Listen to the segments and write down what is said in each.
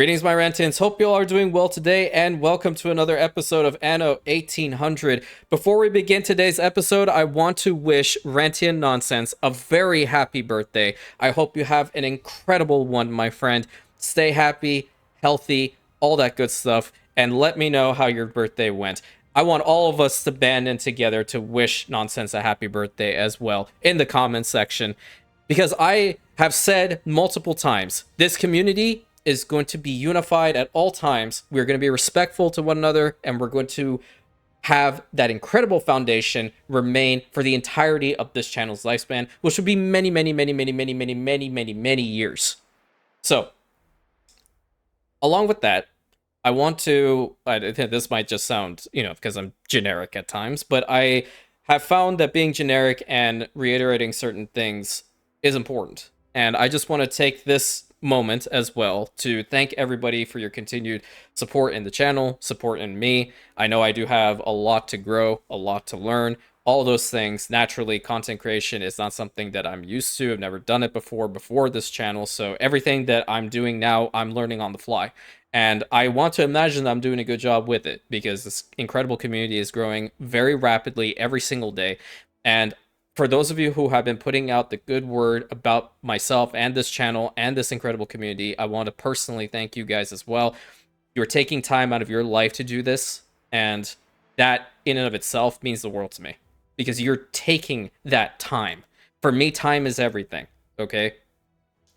Greetings, my Rantians. Hope you all are doing well today, and welcome to another episode of Anno 1800. Before we begin today's episode, I want to wish Rantian Nonsense a very happy birthday. I hope you have an incredible one, my friend. Stay happy, healthy, all that good stuff, and let me know how your birthday went. I want all of us to band in together to wish Nonsense a happy birthday as well in the comments section, because I have said multiple times, this community is going to be unified at all times. We're going to be respectful to one another, and we're going to have that incredible foundation remain for the entirety of this channel's lifespan, which will be many, many, many, many, many, many, many, many, many years. So, along with that, I want to, this might just sound, because I'm generic at times, but I have found that being generic and reiterating certain things is important. And I just want to take this moment as well to thank everybody for your continued support in the channel, support in me. I know I do have a lot to grow, a lot to learn, all those things. Naturally, content creation is not something that I'm used to. I've never done it before this channel, so everything that I'm doing now, I'm learning on the fly. And I want to imagine that I'm doing a good job with it, because this incredible community is growing very rapidly every single day. And for those of you who have been putting out the good word about myself and this channel and this incredible community, I want to personally thank you guys as well. You're taking time out of your life to do this, and that in and of itself means the world to me, because you're taking that time. For me, time is everything, okay?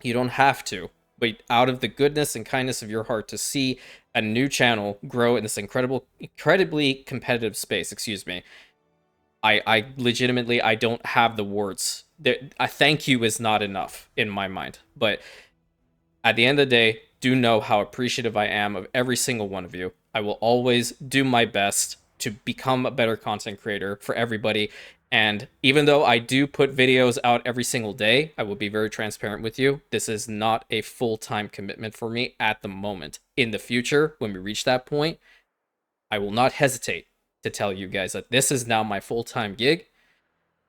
You don't have to, but out of the goodness and kindness of your heart, to see a new channel grow in this incredibly competitive space, I legitimately, I don't have the words. A thank you is not enough in my mind. But at the end of the day, do know how appreciative I am of every single one of you. I will always do my best to become a better content creator for everybody. And even though I do put videos out every single day, I will be very transparent with you. This is not a full-time commitment for me at the moment. In the future, when we reach that point, I will not hesitate to tell you guys that this is now my full-time gig,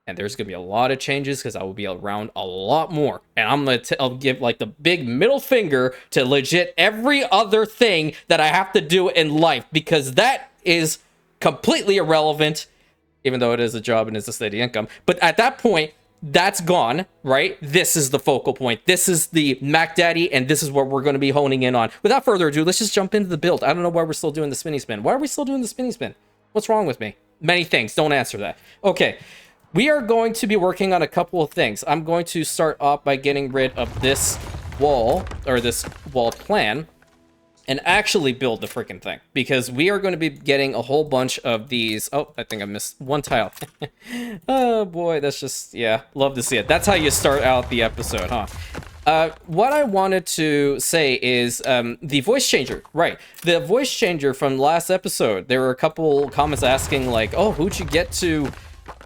and there's gonna be a lot of changes because I will be around a lot more, and I'll give like the big middle finger to legit every other thing that I have to do in life, because that is completely irrelevant, even though it is a job and it's a steady income. But at that point, that's gone, right? This is the focal point. This is the Mac Daddy, and this is what we're going to be honing in on. Without further ado, let's just jump into the build. I don't know why we're still doing the spinny spin. Why are we still doing the spinny spin? What's wrong with me? Many things. Don't answer that. Okay. We are going to be working on a couple of things. I'm going to start off by getting rid of this wall, or this wall plan, and actually build the freaking thing, because we are going to be getting a whole bunch of these. Oh, I think I missed one tile. Oh boy, that's just, yeah, love to see it. That's how you start out the episode, huh? What I wanted to say is the voice changer, right? The voice changer from last episode. There were a couple comments asking like, "Oh, who'd you get to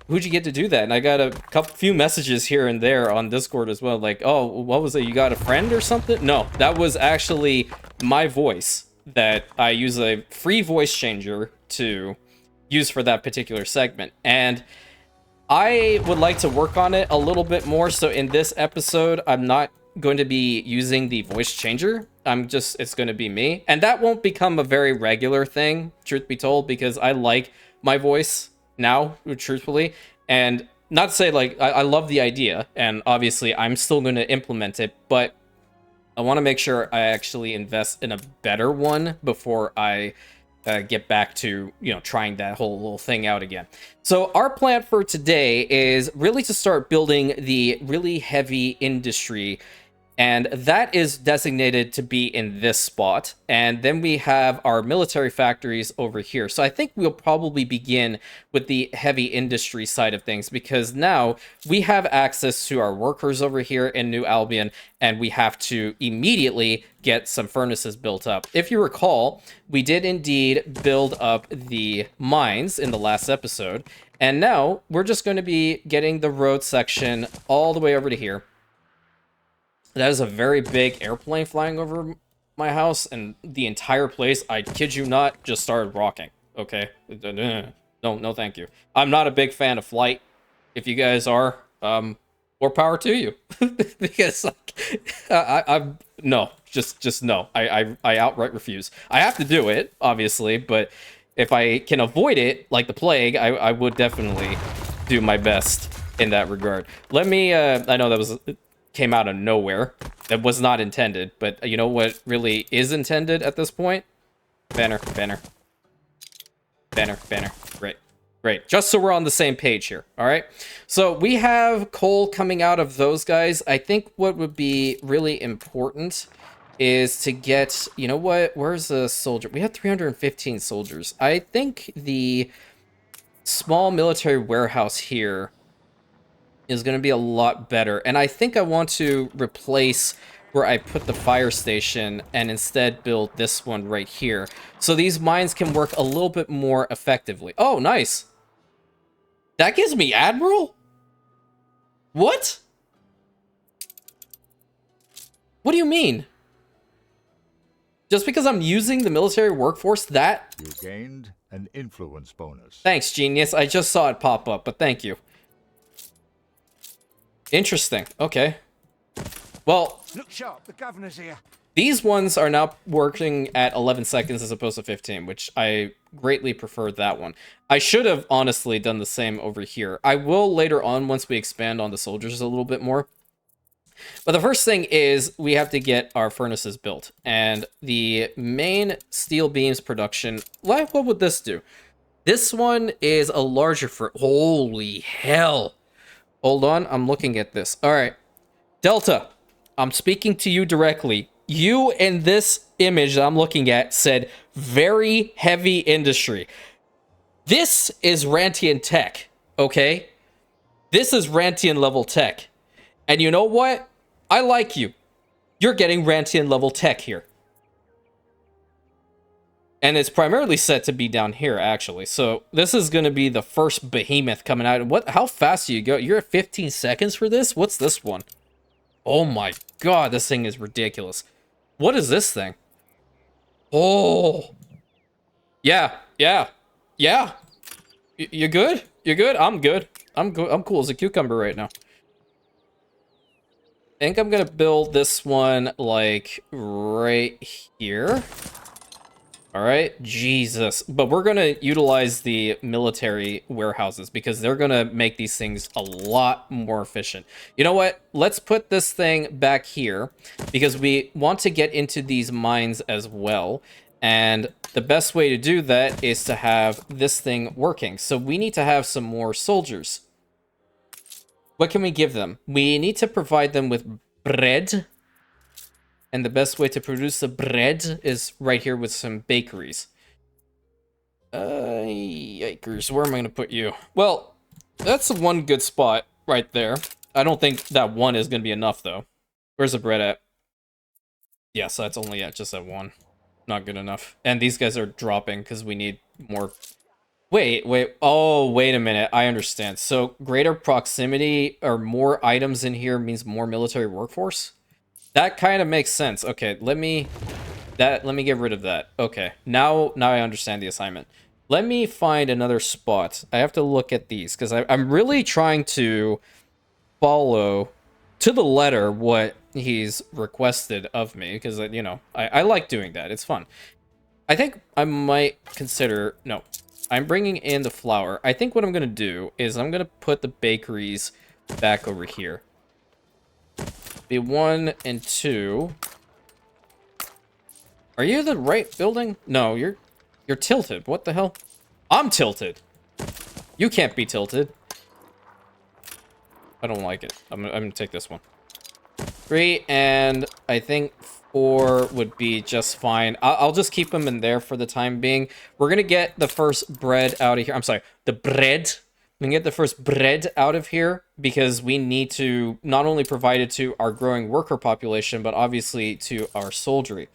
do that?" And I got a few messages here and there on Discord as well, like, "Oh, what was it? You got a friend or something?" No, that was actually my voice that I use a free voice changer to use for that particular segment, and I would like to work on it a little bit more. So in this episode, I'm not going to be using the voice changer. It's going to be me, and that won't become a very regular thing, truth be told, because I like my voice now, truthfully. And not to say, like, I love the idea, and obviously I'm still going to implement it, but I want to make sure I actually invest in a better one before I get back to, trying that whole little thing out again. So our plan for today is really to start building the really heavy industry, and that is designated to be in this spot. And then we have our military factories over here. So I think we'll probably begin with the heavy industry side of things, because now we have access to our workers over here in New Albion, and we have to immediately get some furnaces built up. If you recall, we did indeed build up the mines in the last episode, and now we're just going to be getting the road section all the way over to here. That is a very big airplane flying over my house, and the entire place, I kid you not, just started rocking. Okay? No, thank you. I'm not a big fan of flight. If you guys are, More power to you. Because like, I'm no, just no. I outright refuse. I have to do it, obviously, but if I can avoid it like the plague, I would definitely do my best in that regard. Let me I know that was came out of nowhere. That was not intended, but you know what really is intended at this point? Banner, banner. Banner, banner. Great. Great. Just so we're on the same page here. All right. So we have coal coming out of those guys. I think what would be really important is to get, you know what? Where's the soldier? We have 315 soldiers. I think the small military warehouse here is going to be a lot better. And I think I want to replace where I put the fire station and instead build this one right here. So these mines can work a little bit more effectively. Oh, nice. That gives me Admiral? What? What do you mean? Just because I'm using the military workforce, that? You gained an influence bonus. Thanks, genius. I just saw it pop up, but thank you. Interesting. Okay. Well, look sharp, the governor's here. These ones are now working at 11 seconds as opposed to 15, which I greatly prefer that one. I should have honestly done the same over here. I will later on once we expand on the soldiers a little bit more. But the first thing is we have to get our furnaces built. And the main steel beams production, what would this do? This one is a larger holy hell. Hold on, I'm looking at this. All right, Delta, I'm speaking to you directly. You in this image that I'm looking at said very heavy industry. This is Rantian tech, okay? This is Rantian level tech. And you know what? I like you. You're getting Rantian level tech here. And it's primarily set to be down here, actually. So this is going to be the first behemoth coming out. How fast do you go? You're at 15 seconds for this? What's this one? Oh my god, this thing is ridiculous. What is this thing? Oh. Yeah. You good? You good? I'm good. I'm cool as a cucumber right now. I think I'm gonna build this one, like, right here. Alright, Jesus. But we're gonna utilize the military warehouses because they're gonna make these things a lot more efficient. You know what? Let's put this thing back here because we want to get into these mines as well. And the best way to do that is to have this thing working. So we need to have some more soldiers. What can we give them? We need to provide them with bread. And the best way to produce the bread is right here with some bakeries. Yikers, where am I going to put you? Well, that's one good spot right there. I don't think that one is going to be enough, though. Where's the bread at? Yeah, so that's only at just at one. Not good enough. And these guys are dropping because we need more. Wait. Oh, wait a minute. I understand. So greater proximity or more items in here means more military workforce? That kind of makes sense. Okay, let me get rid of that. Okay, now I understand the assignment. Let me find another spot. I have to look at these because I'm really trying to follow to the letter what he's requested of me because, you know, I like doing that. It's fun. I think I might consider... No, I'm bringing in the flour. I think what I'm going to do is I'm going to put the bakeries back over here. Be 1 and 2. Are you the right building? No, you're tilted. What the hell? I'm tilted. You can't be tilted. I don't like it. I'm gonna take this one. 3 and I think 4 would be just fine. I'll just keep them in there for the time being. We're gonna get the first bread out of here. I'm sorry, the bread. We can get the first bread out of here because we need to not only provide it to our growing worker population, but obviously to our soldiery.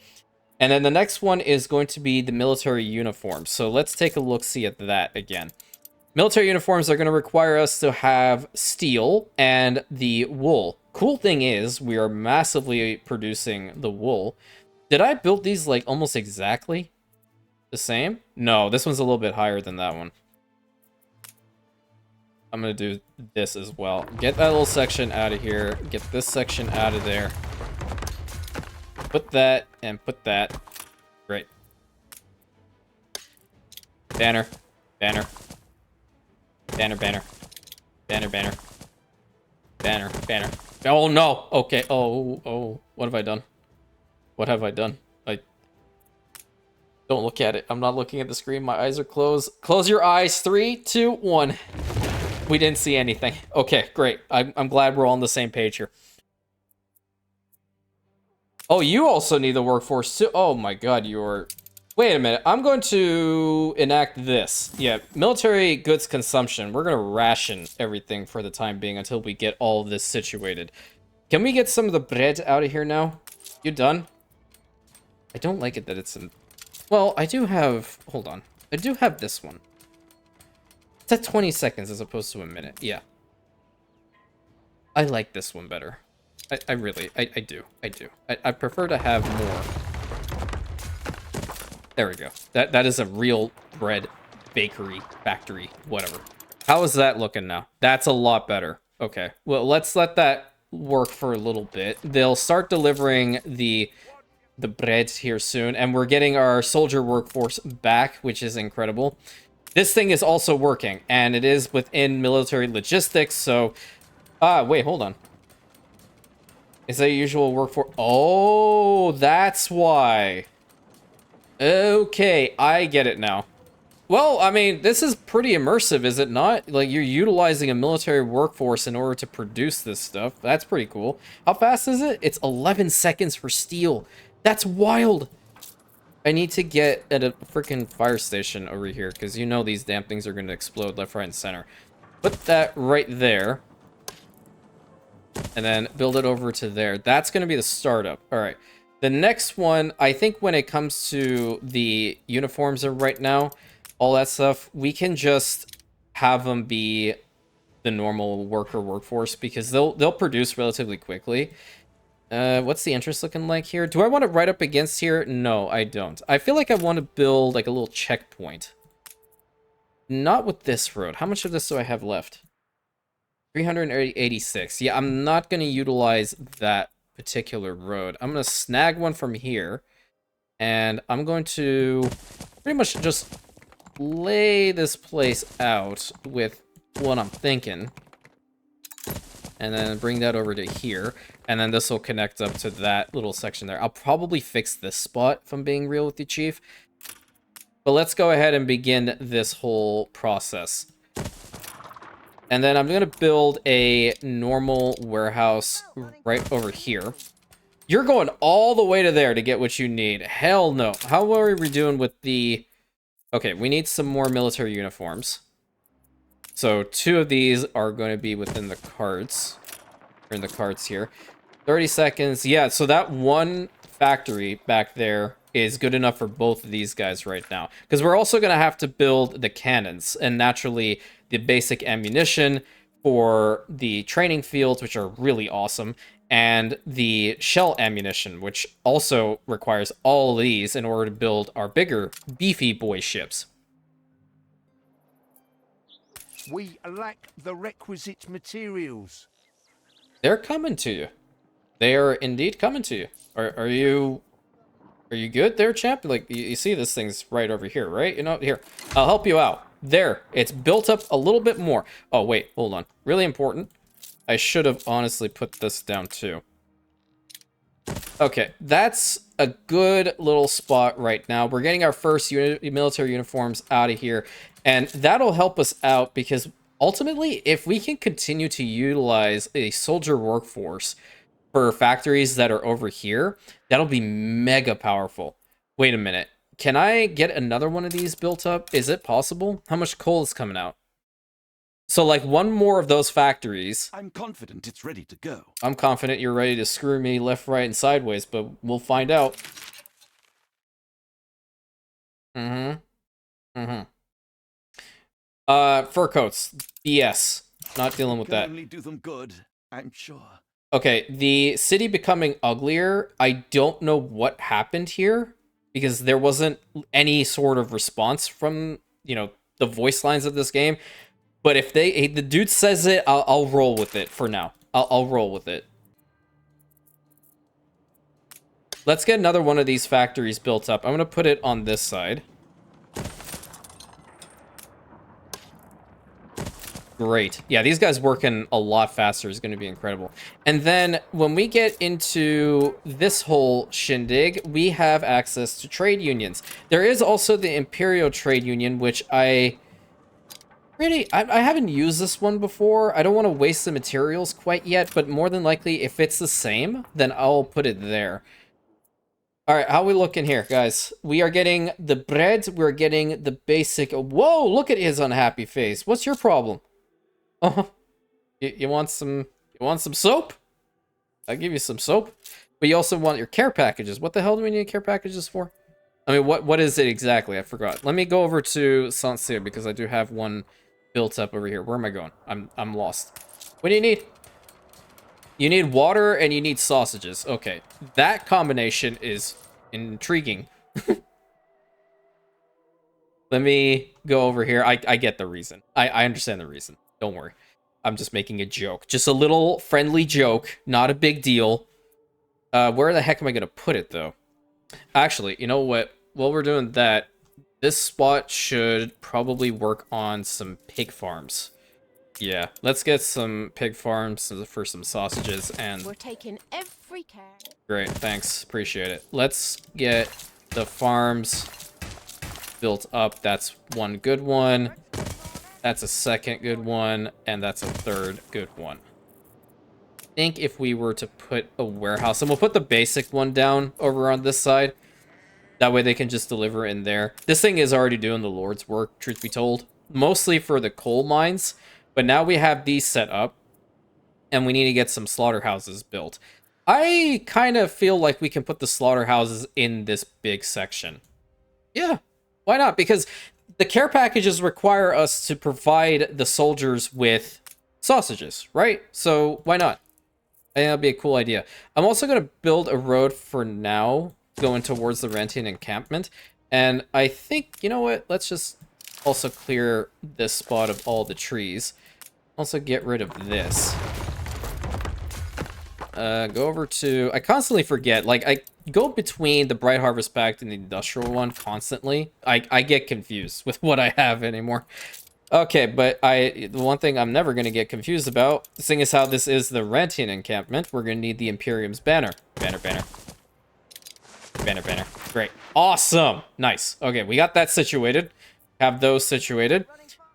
And then the next one is going to be the military uniforms. So let's take a look-see at that again. Military uniforms are going to require us to have steel and the wool. Cool thing is we are massively producing the wool. Did I build these like almost exactly the same? No, this one's a little bit higher than that one. I'm gonna do this as well. Get that little section out of here. Get this section out of there. Put that and put that. Great. Banner. Banner. Banner, banner. Banner, banner. Banner, banner. Oh, no. Okay. Oh. What have I done? What have I done? Don't look at it. I'm not looking at the screen. My eyes are closed. Close your eyes. 3, 2, 1. We didn't see anything. Okay, great. I'm glad we're all on the same page here. Oh, you also need the workforce too. Oh my god, you're... Wait a minute. I'm going to enact this. Yeah, military goods consumption. We're going to ration everything for the time being until we get all of this situated. Can we get some of the bread out of here now? You done? I don't like it that it's in... Well, I do have... Hold on. I do have this one. It's at 20 seconds as opposed to a minute. Yeah. I like this one better. I do. I prefer to have more. There we go. That is a real bread bakery, factory, whatever. How is that looking now? That's a lot better. Okay. Well, let's let that work for a little bit. They'll start delivering the breads here soon, and we're getting our soldier workforce back, which is incredible. This thing is also working, and it is within military logistics, so... wait, hold on. Is that usual workforce? Oh, that's why. Okay, I get it now. Well, I mean, this is pretty immersive, is it not? Like, you're utilizing a military workforce in order to produce this stuff. That's pretty cool. How fast is it? It's 11 seconds for steel. That's wild. I need to get at a freaking fire station over here, because you know these damn things are going to explode left, right, and center. Put that right there. And then build it over to there. That's going to be the startup. All right. The next one, I think when it comes to the uniforms right now, all that stuff, we can just have them be the normal worker workforce because they'll produce relatively quickly. What's the interest looking like here? Do I want it right up against here? No, I don't. I feel like I want to build like a little checkpoint. Not with this road. How much of this do I have left? 386. Yeah, I'm not going to utilize that particular road. I'm going to snag one from here. And I'm going to pretty much just lay this place out with what I'm thinking. And then bring that over to here. And then this will connect up to that little section there. I'll probably fix this spot, if I'm being real with you, Chief. But let's go ahead and begin this whole process. And then I'm going to build a normal warehouse right over here. You're going all the way to there to get what you need. Hell no. How are we doing with the... Okay, we need some more military uniforms. So 2 of these are going to be within the carts. Or in the carts here. 30 seconds. Yeah, so that one factory back there is good enough for both of these guys right now. Because we're also going to have to build the cannons. And naturally, the basic ammunition for the training fields, which are really awesome. And the shell ammunition, which also requires all of these in order to build our bigger, beefy boy ships. We lack the requisite materials. They're coming to you. They are indeed coming to you. Are you good there, champ? Like, you see this thing's right over here, right? You know, here, I'll help you out. There, it's built up a little bit more. Oh, wait, hold on. Really important. I should have honestly put this down too. Okay, that's a good little spot right now. We're getting our first military uniforms out of here, and that'll help us out because ultimately, if we can continue to utilize a soldier workforce for factories that are over here, that'll be mega powerful. Wait a minute. Can I get another one of these built up? Is it possible? How much coal is coming out? So, like, one more of those factories. I'm confident it's ready to go. I'm confident you're ready to screw me left, right, and sideways, but we'll find out. Fur coats. BS. Not dealing with that. Only do them good, I'm sure. Okay, the city becoming uglier. I don't know what happened here because there wasn't any sort of response from, you know, the voice lines of this game. But if the dude says it, I'll roll with it for now. I'll roll with it. Let's get another one of these factories built up. I'm going to put it on this side. Great. Yeah, these guys working a lot faster is going to be incredible. And then when we get into this whole shindig, we have access to trade unions. There is also the Imperial Trade Union, which I haven't used this one before. I don't want to waste the materials quite yet, but more than likely, if it's the same, then I'll put it there. All right, how we looking here, guys? We are getting the bread. We're getting the basic. Whoa, look at his unhappy face. What's your problem? Oh, you want some? You want some soap? I'll give you some soap. But you also want your care packages. What the hell do we need care packages for? I mean, what is it exactly? I forgot. Let me go over to Saint-Cyr because I do have one built up over here. Where am I going? I'm lost. What do you need? You need water and you need sausages. Okay, that combination is intriguing. Let me go over here. I get the reason. I understand the reason. Don't worry. I'm just making a joke. Just a little friendly joke. Not a big deal. Where the heck am I going to put it, though? Actually, you know what? While we're doing that, this spot should probably work on some pig farms. Yeah, let's get some pig farms for some sausages and... We're taking every care. Great, thanks. Appreciate it. Let's get the farms built up. That's one good one. That's a second good one. And that's a third good one. I think if we were to put a warehouse... And we'll put the basic one down over on this side. That way they can just deliver in there. This thing is already doing the Lord's work, truth be told. Mostly for the coal mines. But now we have these set up, and we need to get some slaughterhouses built. I kind of feel like we can put the slaughterhouses in this big section. Yeah, why not? Because the care packages require us to provide the soldiers with sausages, right? So why not? I think that'd be a cool idea. I'm also going to build a road for now, going towards the RANTIAN encampment. And I think, you know what? Let's just also clear this spot of all the trees. Also get rid of this. Go over to... I constantly forget. Like, I go between the Bright Harvest Pact and the Industrial one constantly. I get confused with what I have anymore. Okay, but the one thing I'm never going to get confused about, seeing as how this is the RANTIAN encampment, we're going to need the Imperium's banner. Banner. Great. Awesome. Nice. Okay, we got that situated. Have those situated.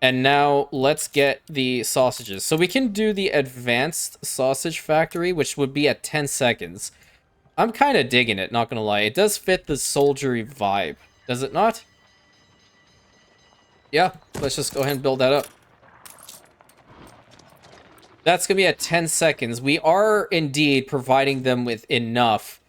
And now let's get the sausages. So we can do the advanced sausage factory, which would be at 10 seconds. I'm kind of digging it, not going to lie. It does fit the soldiery vibe. Does it not? Yeah, let's just go ahead and build that up. That's going to be at 10 seconds. We are indeed providing them with enough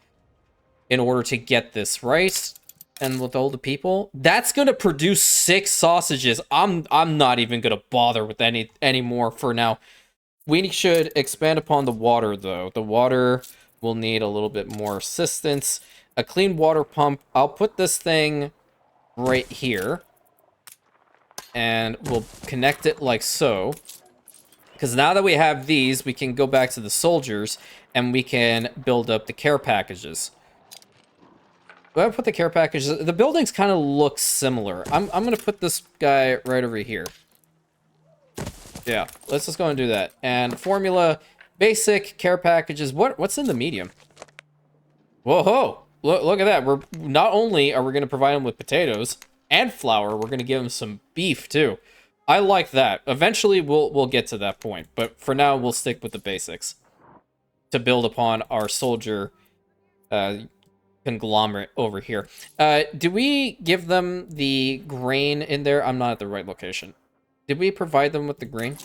in order to get this, right? And with all the people, that's gonna produce 6 sausages. I'm not even gonna bother with any more for now. We should expand upon the water though. The water will need a little bit more assistance. A clean water pump. I'll put this thing right here, and we'll connect it like so. Because now that we have these, we can go back to the soldiers and we can build up the care packages. When I put the care packages, the buildings kind of look similar. I'm going to put this guy right over here. Yeah, let's just go and do that. And formula, basic, care packages. What's in the medium? Whoa, look at that. We're not only are we going to provide them with potatoes and flour, we're going to give them some beef too. I like that. Eventually, we'll get to that point. But for now, we'll stick with the basics to build upon our soldier conglomerate over here. Do we give them the grain in there? I'm not at the right location. Did we provide them with the grain?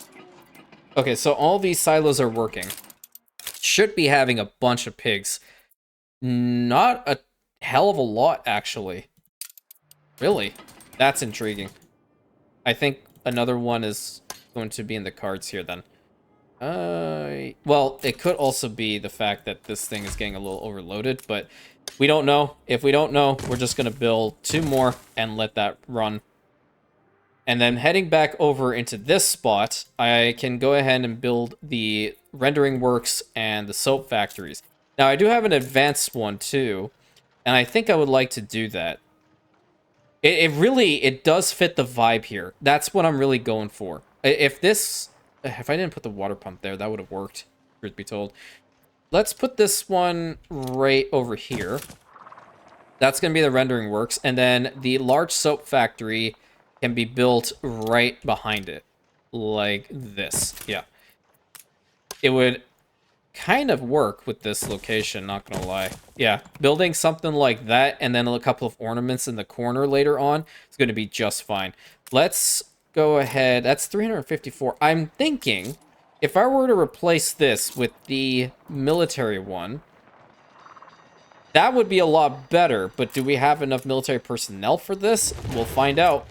Okay, so all these silos are working. Should be having a bunch of pigs. Not a hell of a lot, actually. Really? That's intriguing. I think another one is going to be in the cards here then. Well, it could also be the fact that this thing is getting a little overloaded, but we don't know. If we don't know, we're just going to build 2 more and let that run. And then heading back over into this spot, I can go ahead and build the rendering works and the soap factories. Now, I do have an advanced one too, and I think I would like to do that. It really, it does fit the vibe here. That's what I'm really going for. If I didn't put the water pump there, that would have worked, truth be told. Let's put this one right over here. That's going to be the rendering works. And then the large soap factory can be built right behind it. Like this. Yeah. It would kind of work with this location, not going to lie. Yeah, building something like that and then a couple of ornaments in the corner later on is going to be just fine. Let's go ahead. That's 354. I'm thinking if I were to replace this with the military one, that would be a lot better, but do we have enough military personnel for this? We'll find out.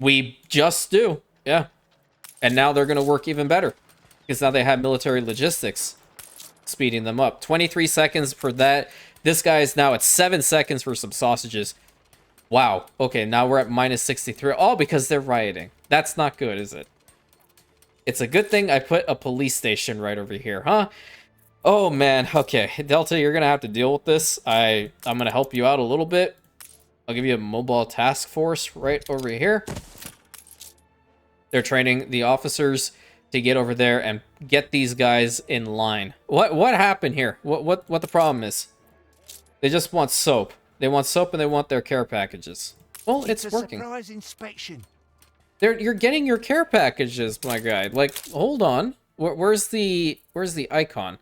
We just do. Yeah. And now they're going to work even better because now they have military logistics speeding them up. 23 seconds for that. This guy is now at 7 seconds for some sausages. Wow. Okay, now we're at minus 63. All because they're rioting. That's not good, is it? It's a good thing I put a police station right over here, huh? Oh, man. Okay, Delta, you're going to have to deal with this. I'm going to help you out a little bit. I'll give you a mobile task force right over here. They're training the officers to get over there and get these guys in line. What happened here? What the problem is? They just want soap. They want soap and they want their care packages. Well, it's working. Surprise inspection. You're getting your care packages, my guy. Like, hold on. Where's the icon?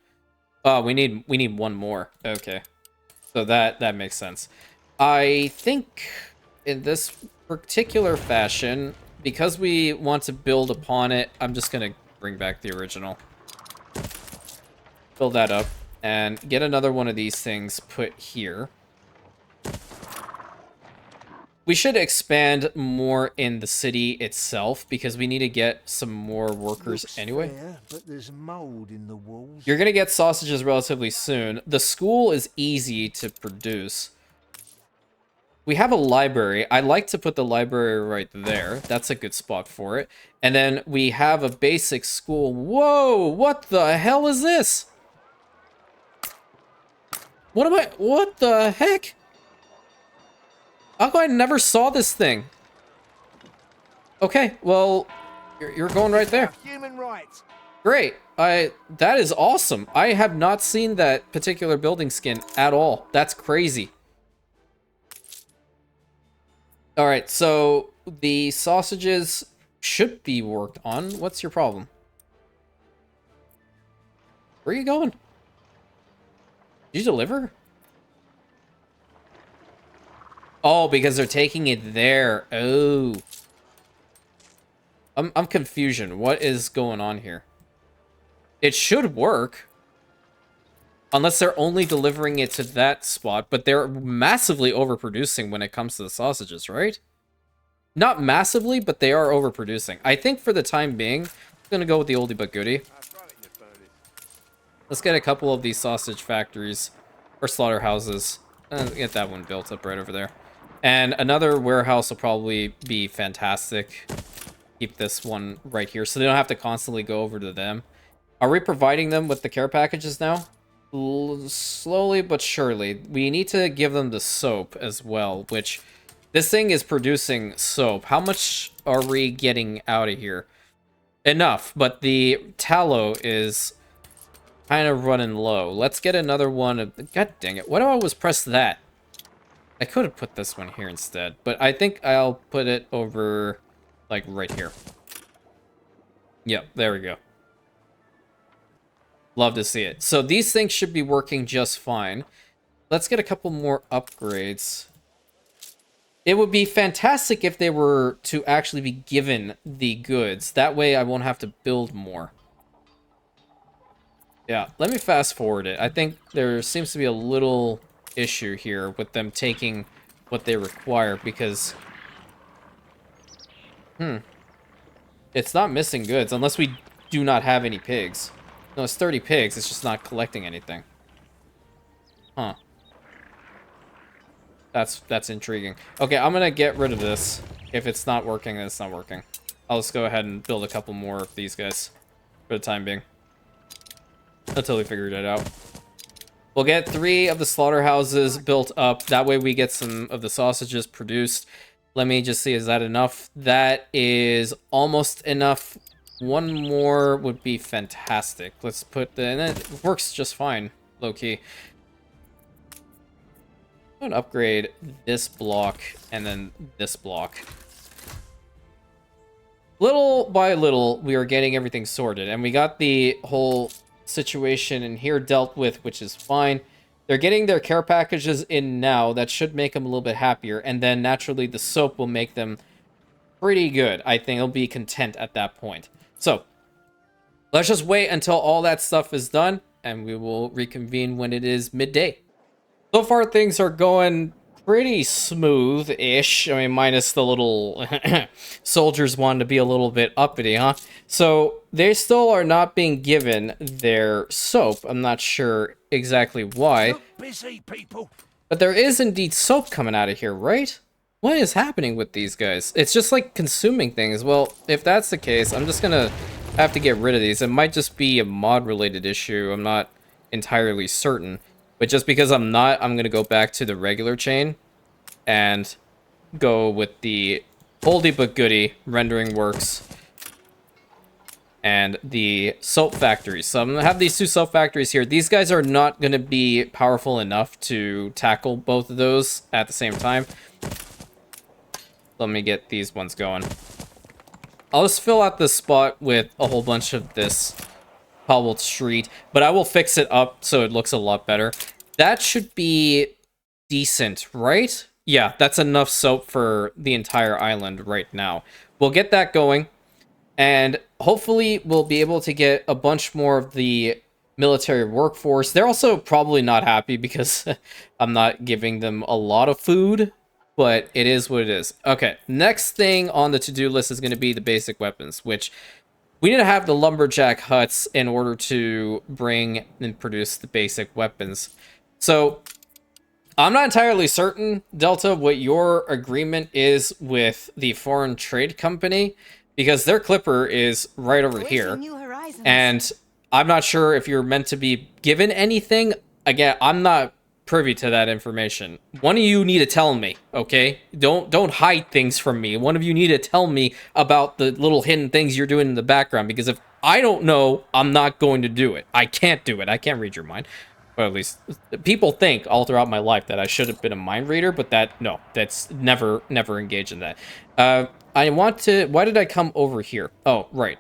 Oh, we need one more. Okay. So that makes sense. I think in this particular fashion, because we want to build upon it, I'm just going to bring back the original. Fill that up and get another one of these things put here. We should expand more in the city itself because we need to get some more workers anyway. Fair, but there's mold in the walls. You're going to get sausages relatively soon. The school is easy to produce. We have a library. I like to put the library right there. That's a good spot for it. And then we have a basic school. Whoa! What the hell is this? What the heck? How come I never saw this thing? Okay, well, you're going right there. Human rights. Great. That is awesome. I have not seen that particular building skin at all. That's crazy. All right, so the sausages should be worked on. What's your problem? Where are you going? Did you deliver? Oh, because they're taking it there. Oh. I'm confusion. What is going on here? It should work. Unless they're only delivering it to that spot, but they're massively overproducing when it comes to the sausages, right? Not massively, but they are overproducing. I think for the time being, I'm going to go with the oldie but goodie. Let's get a couple of these sausage factories or slaughterhouses. Get that one built up right over there. And another warehouse will probably be fantastic. Keep this one right here so they don't have to constantly go over to them. Are we providing them with the care packages now? Slowly but surely. We need to give them the soap as well, which this thing is producing soap. How much are we getting out of here? Enough, but the tallow is kind of running low. Let's get another one of... God dang it. Why do I always press that? I could have put this one here instead, but I think I'll put it over, like, right here. Yep, there we go. Love to see it. So these things should be working just fine. Let's get a couple more upgrades. It would be fantastic if they were to actually be given the goods. That way I won't have to build more. Yeah, let me fast forward it. I think there seems to be a little issue here with them taking what they require because... It's not missing goods unless we do not have any pigs. No, it's 30 pigs. It's just not collecting anything. Huh. That's intriguing. Okay, I'm gonna get rid of this. If it's not working, then it's not working. I'll just go ahead and build a couple more of these guys for the time being. Until we figured it out. We'll get 3 of the slaughterhouses built up. That way we get some of the sausages produced. Let me just see, is that enough? That is almost enough. 1 more would be fantastic. Let's put the... And it works just fine, low-key. I'm gonna upgrade this block and then this block. Little by little, we are getting everything sorted. And we got the whole situation in here dealt with, which is fine. They're getting their care packages in now. That should make them a little bit happier. And then naturally the soap will make them pretty good. I think they'll be content at that point. So let's just wait until all that stuff is done and we will reconvene when it is midday. So far things are going pretty smooth-ish. I mean, minus the little soldiers wanting to be a little bit uppity, huh? So they still are not being given their soap. I'm not sure exactly why. Look busy, people. But there is indeed soap coming out of here, right? What is happening with these guys? It's just like consuming things. Well, if that's the case, I'm just gonna have to get rid of these. It might just be a mod-related issue. I'm not entirely certain. But just because I'm not, I'm going to go back to the regular chain and go with the oldie but goodie rendering works and the soap factories. So I'm going to have these 2 soap factories here. These guys are not going to be powerful enough to tackle both of those at the same time. Let me get these ones going. I'll just fill out this spot with a whole bunch of this cobbled street, but I will fix it up so it looks a lot better. That should be decent, right? Yeah, that's enough soap for the entire island right now. We'll get that going, and hopefully we'll be able to get a bunch more of the military workforce. They're also probably not happy because I'm not giving them a lot of food, but it is what it is. Okay, next thing on the to-do list is going to be the basic weapons, which we need to have the lumberjack huts in order to bring and produce the basic weapons. So I'm not entirely certain, Delta, what your agreement is with the foreign trade company, because their clipper is right over here. And I'm not sure if you're meant to be given anything. Again, I'm not privy to that information. One of you need to tell me, okay? Don't hide things from me. One of you need to tell me about the little hidden things you're doing in the background, because if I don't know, I'm not going to do it. I can't do it. I can't read your mind. Or at least people think all throughout my life that I should have been a mind reader, but that's never engaged in that. I want to... Why did I come over here? Oh, right.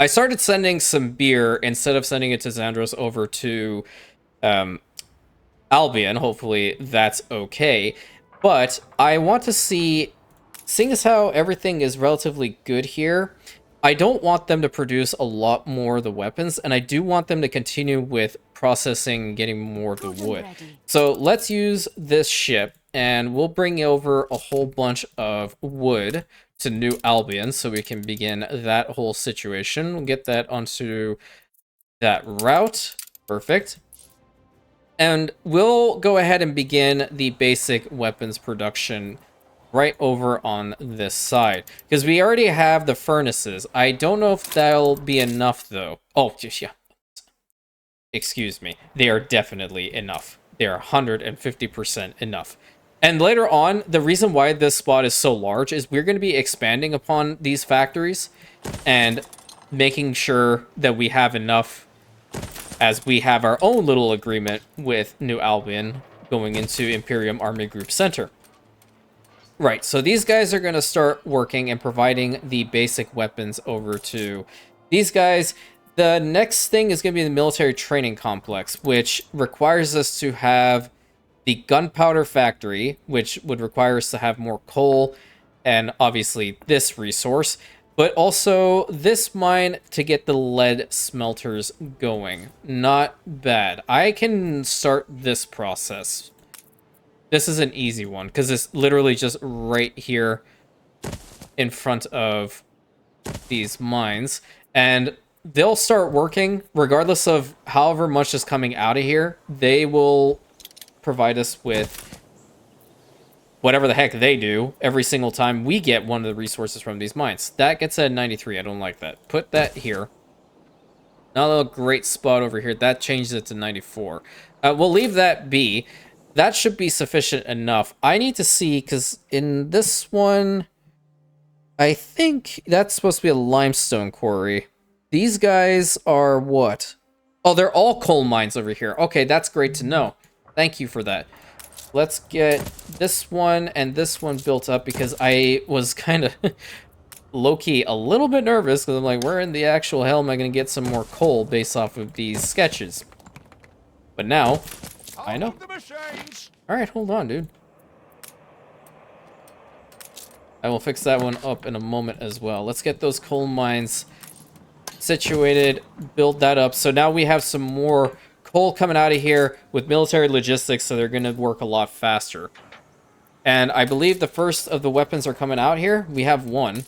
I started sending some beer instead of sending it to Xandros over to Albion. Hopefully that's okay. But I want to see, seeing as how everything is relatively good here, I don't want them to produce a lot more of the weapons, and I do want them to continue with processing and getting more of the wood. So let's use this ship, and we'll bring over a whole bunch of wood to New Albion so we can begin that whole situation. We'll get that onto that route. Perfect. And we'll go ahead and begin the basic weapons production right over on this side, because we already have the furnaces. I don't know if that'll be enough, though. Oh, yeah. Excuse me. They are definitely enough. They are 150% enough. And later on, the reason why this spot is so large is we're going to be expanding upon these factories and making sure that we have enough, as we have our own little agreement with New Albion going into Imperium Army Group Center. Right, so these guys are going to start working and providing the basic weapons over to these guys. The next thing is going to be the military training complex, which requires us to have the gunpowder factory, which would require us to have more coal and obviously this resource, but also this mine to get the lead smelters going. Not bad. I can start this process. This is an easy one, because it's literally just right here in front of these mines. And they'll start working, regardless of however much is coming out of here. They will provide us with whatever the heck they do every single time we get one of the resources from these mines. That gets at 93. I don't like that. Put that here. Not a great spot over here. That changes it to 94. We'll leave that be. That should be sufficient enough. I need to see, because in this one, I think that's supposed to be a limestone quarry. These guys are what? Oh, they're all coal mines over here. Okay, that's great to know. Thank you for that. Let's get this one and this one built up, because I was kind of low-key a little bit nervous, because I'm like, where in the actual hell am I going to get some more coal based off of these sketches? But now, I know. Alright, hold on, dude. I will fix that one up in a moment as well. Let's get those coal mines situated, build that up. So now we have some more coal coming out of here with military logistics, so they're going to work a lot faster. And I believe the first of the weapons are coming out here. We have one.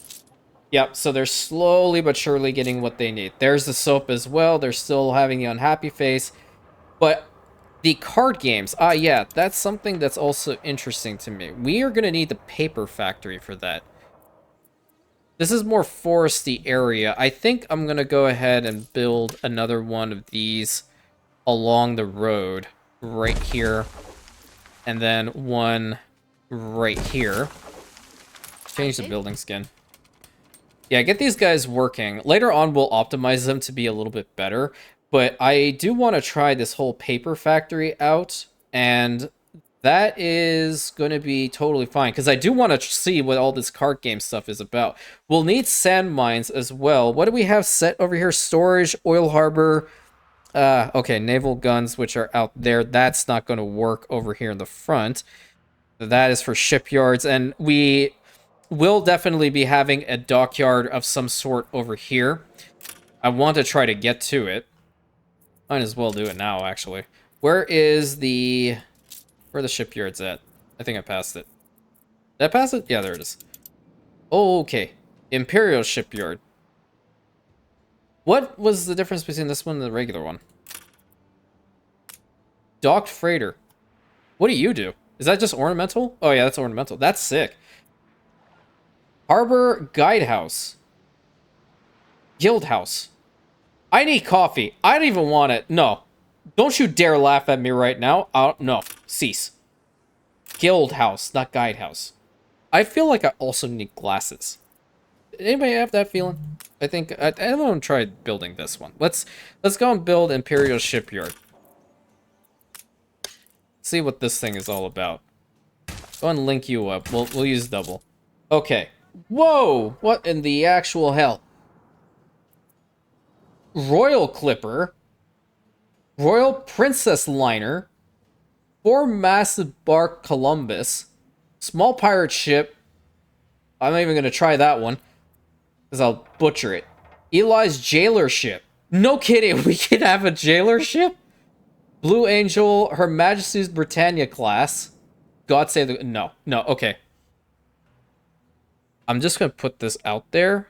Yep, so they're slowly but surely getting what they need. There's the soap as well. They're still having the unhappy face. But the card games, yeah, that's something that's also interesting to me. We are going to need the paper factory for that. This is more foresty area. I think I'm going to go ahead and build another one of these along the road right here. And then one right here. Change the building skin. Yeah, get these guys working. Later on, we'll optimize them to be a little bit better. But I do want to try this whole paper factory out. And that is going to be totally fine. Because I do want to see what all this card game stuff is about. We'll need sand mines as well. What do we have set over here? Storage, oil harbor. Okay, naval guns, which are out there. That's not going to work over here in the front. That is for shipyards. And we will definitely be having a dockyard of some sort over here. I want to try to get to it. Might as well do it now, actually. Where are the shipyards at? I think I passed it. Did I pass it? Yeah, there it is. Oh, okay. Imperial shipyard. What was the difference between this one and the regular one? Docked freighter. What do you do? Is that just ornamental? Oh, yeah, that's ornamental. That's sick. Harbor Guidehouse. Guild House. I need coffee. I don't even want it. No. Don't you dare laugh at me right now. No. Cease. Guild House, not Guidehouse. I feel like I also need glasses. Anybody have that feeling? I think I want to try building this one. Let's go and build Imperial Shipyard. See what this thing is all about. Go and link you up. We'll use double. Okay. Whoa! What in the actual hell? Royal Clipper. Royal Princess Liner. 4 massive bark Columbus. Small pirate ship. I'm not even going to try that one, because I'll butcher it. Eli's jailer ship. No kidding, we can have a jailer ship? Blue Angel, Her Majesty's Britannia class. God save the... No, okay. I'm just going to put this out there.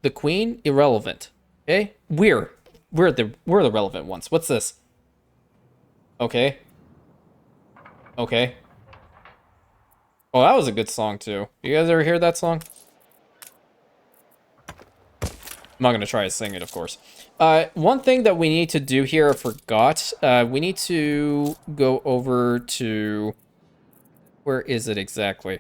The Queen, irrelevant. Okay? We're the relevant ones. What's this? Okay. Okay. Oh, that was a good song, too. You guys ever hear that song? I'm not going to try to sing it, of course. One thing that we need to do here, I forgot. We need to go over to... Where is it exactly?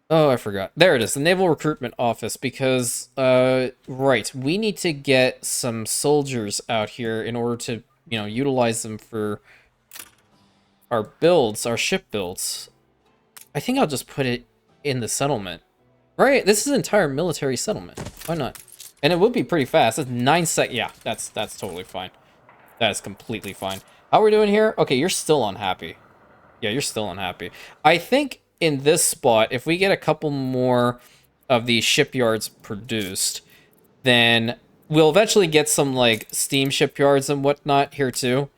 Oh, I forgot. There it is, the Naval Recruitment Office, because, right, we need to get some soldiers out here in order to, you know, utilize them for our builds, our ship builds. I think I'll just put it in the settlement. Right, this is an entire military settlement. Why not? And it would be pretty fast. It's 9 sec. Yeah, that's totally fine. That is completely fine. How are we doing here? Okay, you're still unhappy. Yeah, you're still unhappy. I think in this spot, if we get a couple more of these shipyards produced, then we'll eventually get some, like, steam shipyards and whatnot here, too.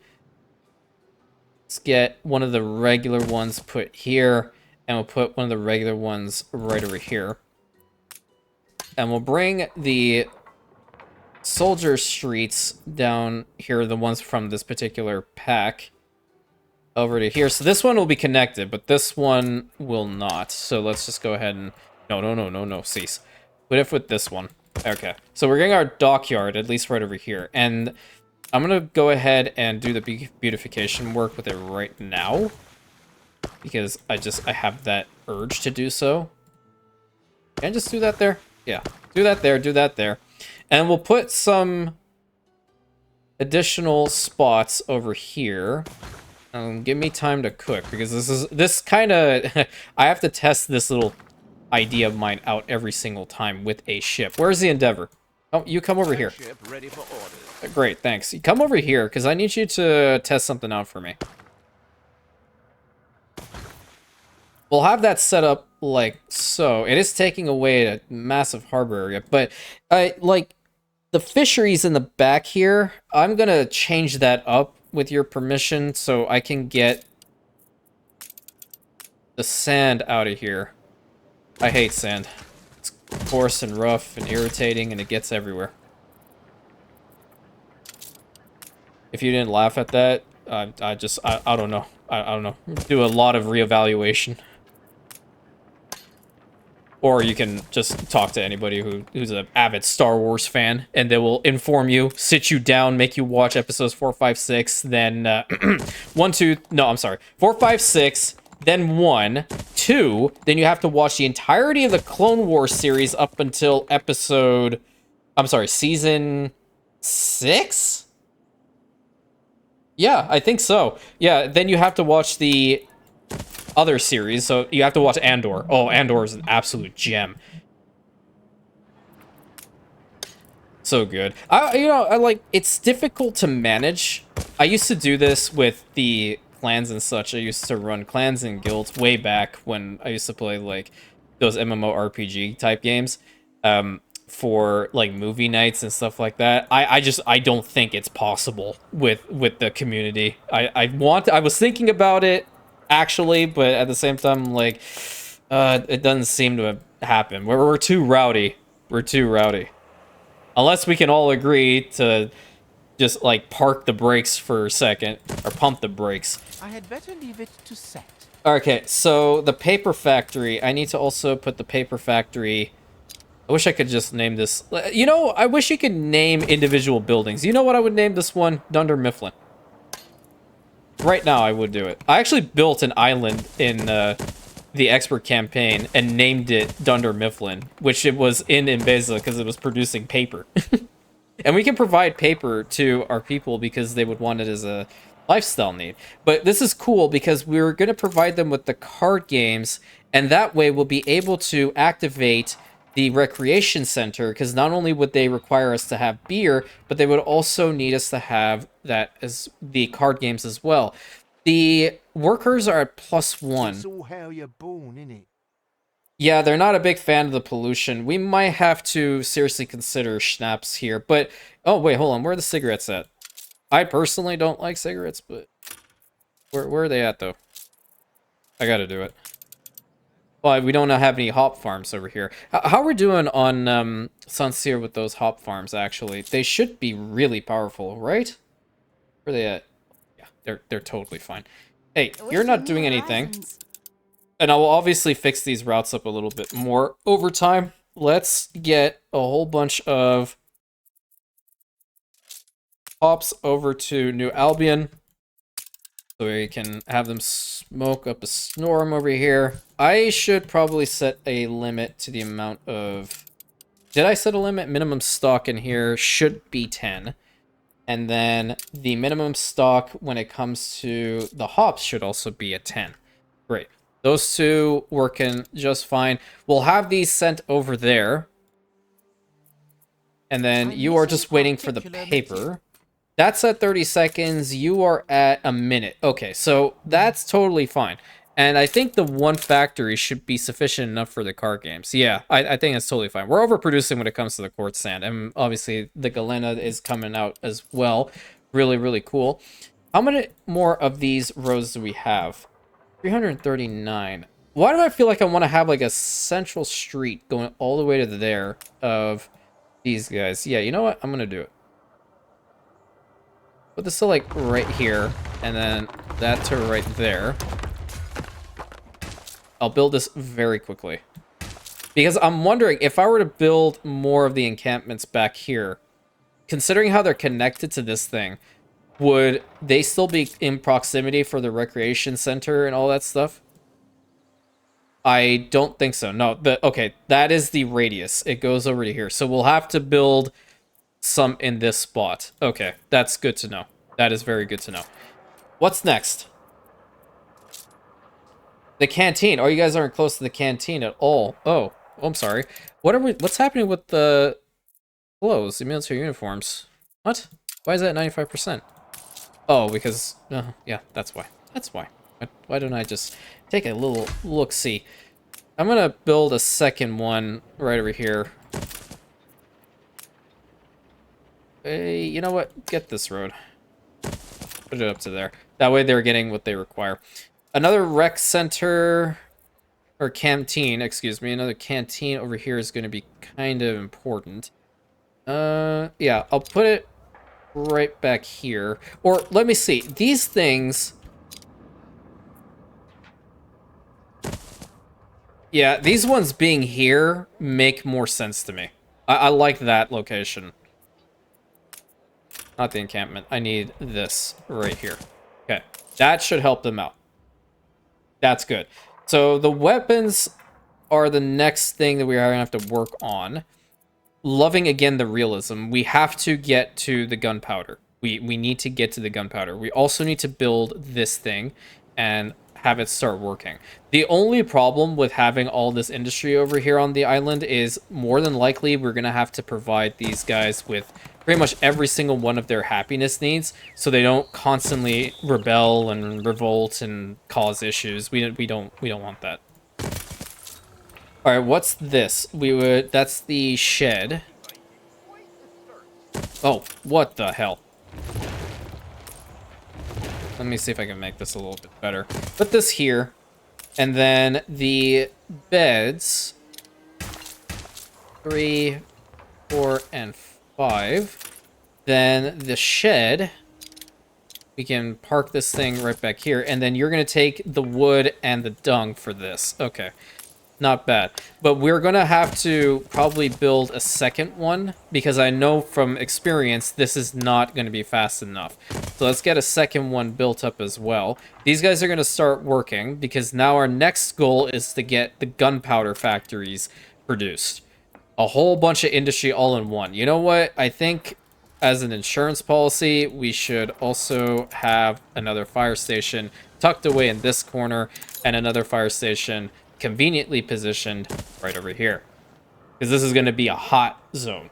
Let's get one of the regular ones put here, and we'll put one of the regular ones right over here. And we'll bring the soldier streets down here, the ones from this particular pack. over to here. So this one will be connected, but this one will not. So let's just go ahead and... No, cease. Put it with this one. Okay. So we're getting our dockyard, at least right over here. And I'm going to go ahead and do the beautification work with it right now. Because I have that urge to do so. Can I just do that there? Yeah. Do that there, do that there. And we'll put some additional spots over here. Give me time to cook, because this kind of... I have to test this little idea of mine out every single time with a ship. Where's the Endeavor? Oh, you come over here. Ship ready for orders. Great, thanks. You come over here, because I need you to test something out for me. We'll have that set up like so. It is taking away a massive harbor area, but like the fisheries in the back here, I'm going to change that up with your permission so I can get the sand out of here. I hate sand. It's coarse and rough and irritating, and it gets everywhere. If you didn't laugh at that, I don't know. I don't know. Do a lot of reevaluation. Or you can just talk to anybody who's an avid Star Wars fan, and they will inform you, sit you down, make you watch episodes 4, 5, 6, then 1, 2, no, I'm sorry, 4, 5, 6, then 1, 2, then you have to watch the entirety of the Clone Wars series up until episode, I'm sorry, season 6? Yeah, I think so. Yeah, then you have to watch the other series, so you have to watch Andor. Oh, Andor is an absolute gem. So good. I like, it's difficult to manage. I used to do this with the clans and such. I used to run clans and guilds way back when I used to play like those MMORPG type games for like movie nights and stuff like that. I don't think it's possible with the community. I was thinking about it actually, but at the same time, like, it doesn't seem to happen. We're too rowdy. We're too rowdy. Unless we can all agree to just, like, park the brakes for a second, or pump the brakes. I had better leave it to set. Okay, so the paper factory, I need to also put the paper factory... I wish I could just name this... You know, I wish you could name individual buildings. You know what I would name this one? Dunder Mifflin. Right now, I would do it. I actually built an island in the expert campaign and named it Dunder Mifflin, which it was in Imbeza because it was producing paper. And we can provide paper to our people because they would want it as a lifestyle need. But this is cool because we're going to provide them with the card games, and that way we'll be able to activate the recreation center, because not only would they require us to have beer, but they would also need us to have that as the card games as well. The workers are at +1. It's all how you're born, innit? Yeah, they're not a big fan of the pollution. We might have to seriously consider schnapps here, but... Oh, wait, hold on. Where are the cigarettes at? I personally don't like cigarettes, but... Where are they at, though? I gotta do it. Well, we don't have any hop farms over here. How are we doing on Sunseer with those hop farms, actually? They should be really powerful, right? Where are they at? Yeah, they're totally fine. Hey, you're not doing anything. And I will obviously fix these routes up a little bit more over time. Let's get a whole bunch of hops over to New Albion, so we can have them smoke up a storm over here. I should probably set a limit to the amount of... Did I set a limit? Minimum stock in here should be 10. And then the minimum stock when it comes to the hops should also be a 10. Great. Those two working just fine. We'll have these sent over there. And then you are just waiting for the paper. That's at 30 seconds. You are at a minute. Okay, so that's totally fine. And I think the one factory should be sufficient enough for the card games. Yeah, I think it's totally fine. We're overproducing when it comes to the quartz sand. And obviously, the galena is coming out as well. Really, really cool. How many more of these rows do we have? 339. Why do I feel like I want to have like a central street going all the way to there of these guys? Yeah, you know what? I'm going to do it. Put this to like right here, and then that to right there. I'll build this very quickly. Because I'm wondering, if I were to build more of the encampments back here, considering how they're connected to this thing, would they still be in proximity for the recreation center and all that stuff? I don't think so. No, okay, that is the radius. It goes over to here. So we'll have to build some in this spot. Okay, that's good to know. That is very good to know. What's next? The canteen. Oh, you guys aren't close to the canteen at all. Oh, I'm sorry. What's happening with the clothes, the military uniforms? What? Why is that 95%? Oh, because yeah, that's why. That's why. Why don't I just take a little look-see? I'm gonna build a second one right over here. Hey, you know what? Get this road. Put it up to there. That way they're getting what they require. Another rec center, or canteen, excuse me. Another canteen over here is going to be kind of important. Yeah, I'll put it right back here. Or, let me see. These things... Yeah, these ones being here make more sense to me. I like that location. Not the encampment. I need this right here. Okay, that should help them out. That's good. So the weapons are the next thing that we are going to have to work on. Loving, again, the realism. We have to get to the gunpowder. We need to get to the gunpowder. We also need to build this thing and have it start working. The only problem with having all this industry over here on the island is more than likely we're going to have to provide these guys with pretty much every single one of their happiness needs, so they don't constantly rebel and revolt and cause issues. We don't want that. All right, what's this? That's the shed. Oh, what the hell? Let me see if I can make this a little bit better. Put this here, and then the beds 3, 4, and 5. Then the shed, we can park this thing right back here, and then you're gonna take the wood and the dung for this. Okay, not bad. But we're gonna have to probably build a second one, because I know from experience this is not gonna be fast enough. So let's get a second one built up as well. These guys are gonna start working, because now our next goal is to get the gunpowder factories produced. A whole bunch of industry all in one. You know what? I think as an insurance policy, we should also have another fire station tucked away in this corner, and another fire station conveniently positioned right over here, because this is going to be a hot zone.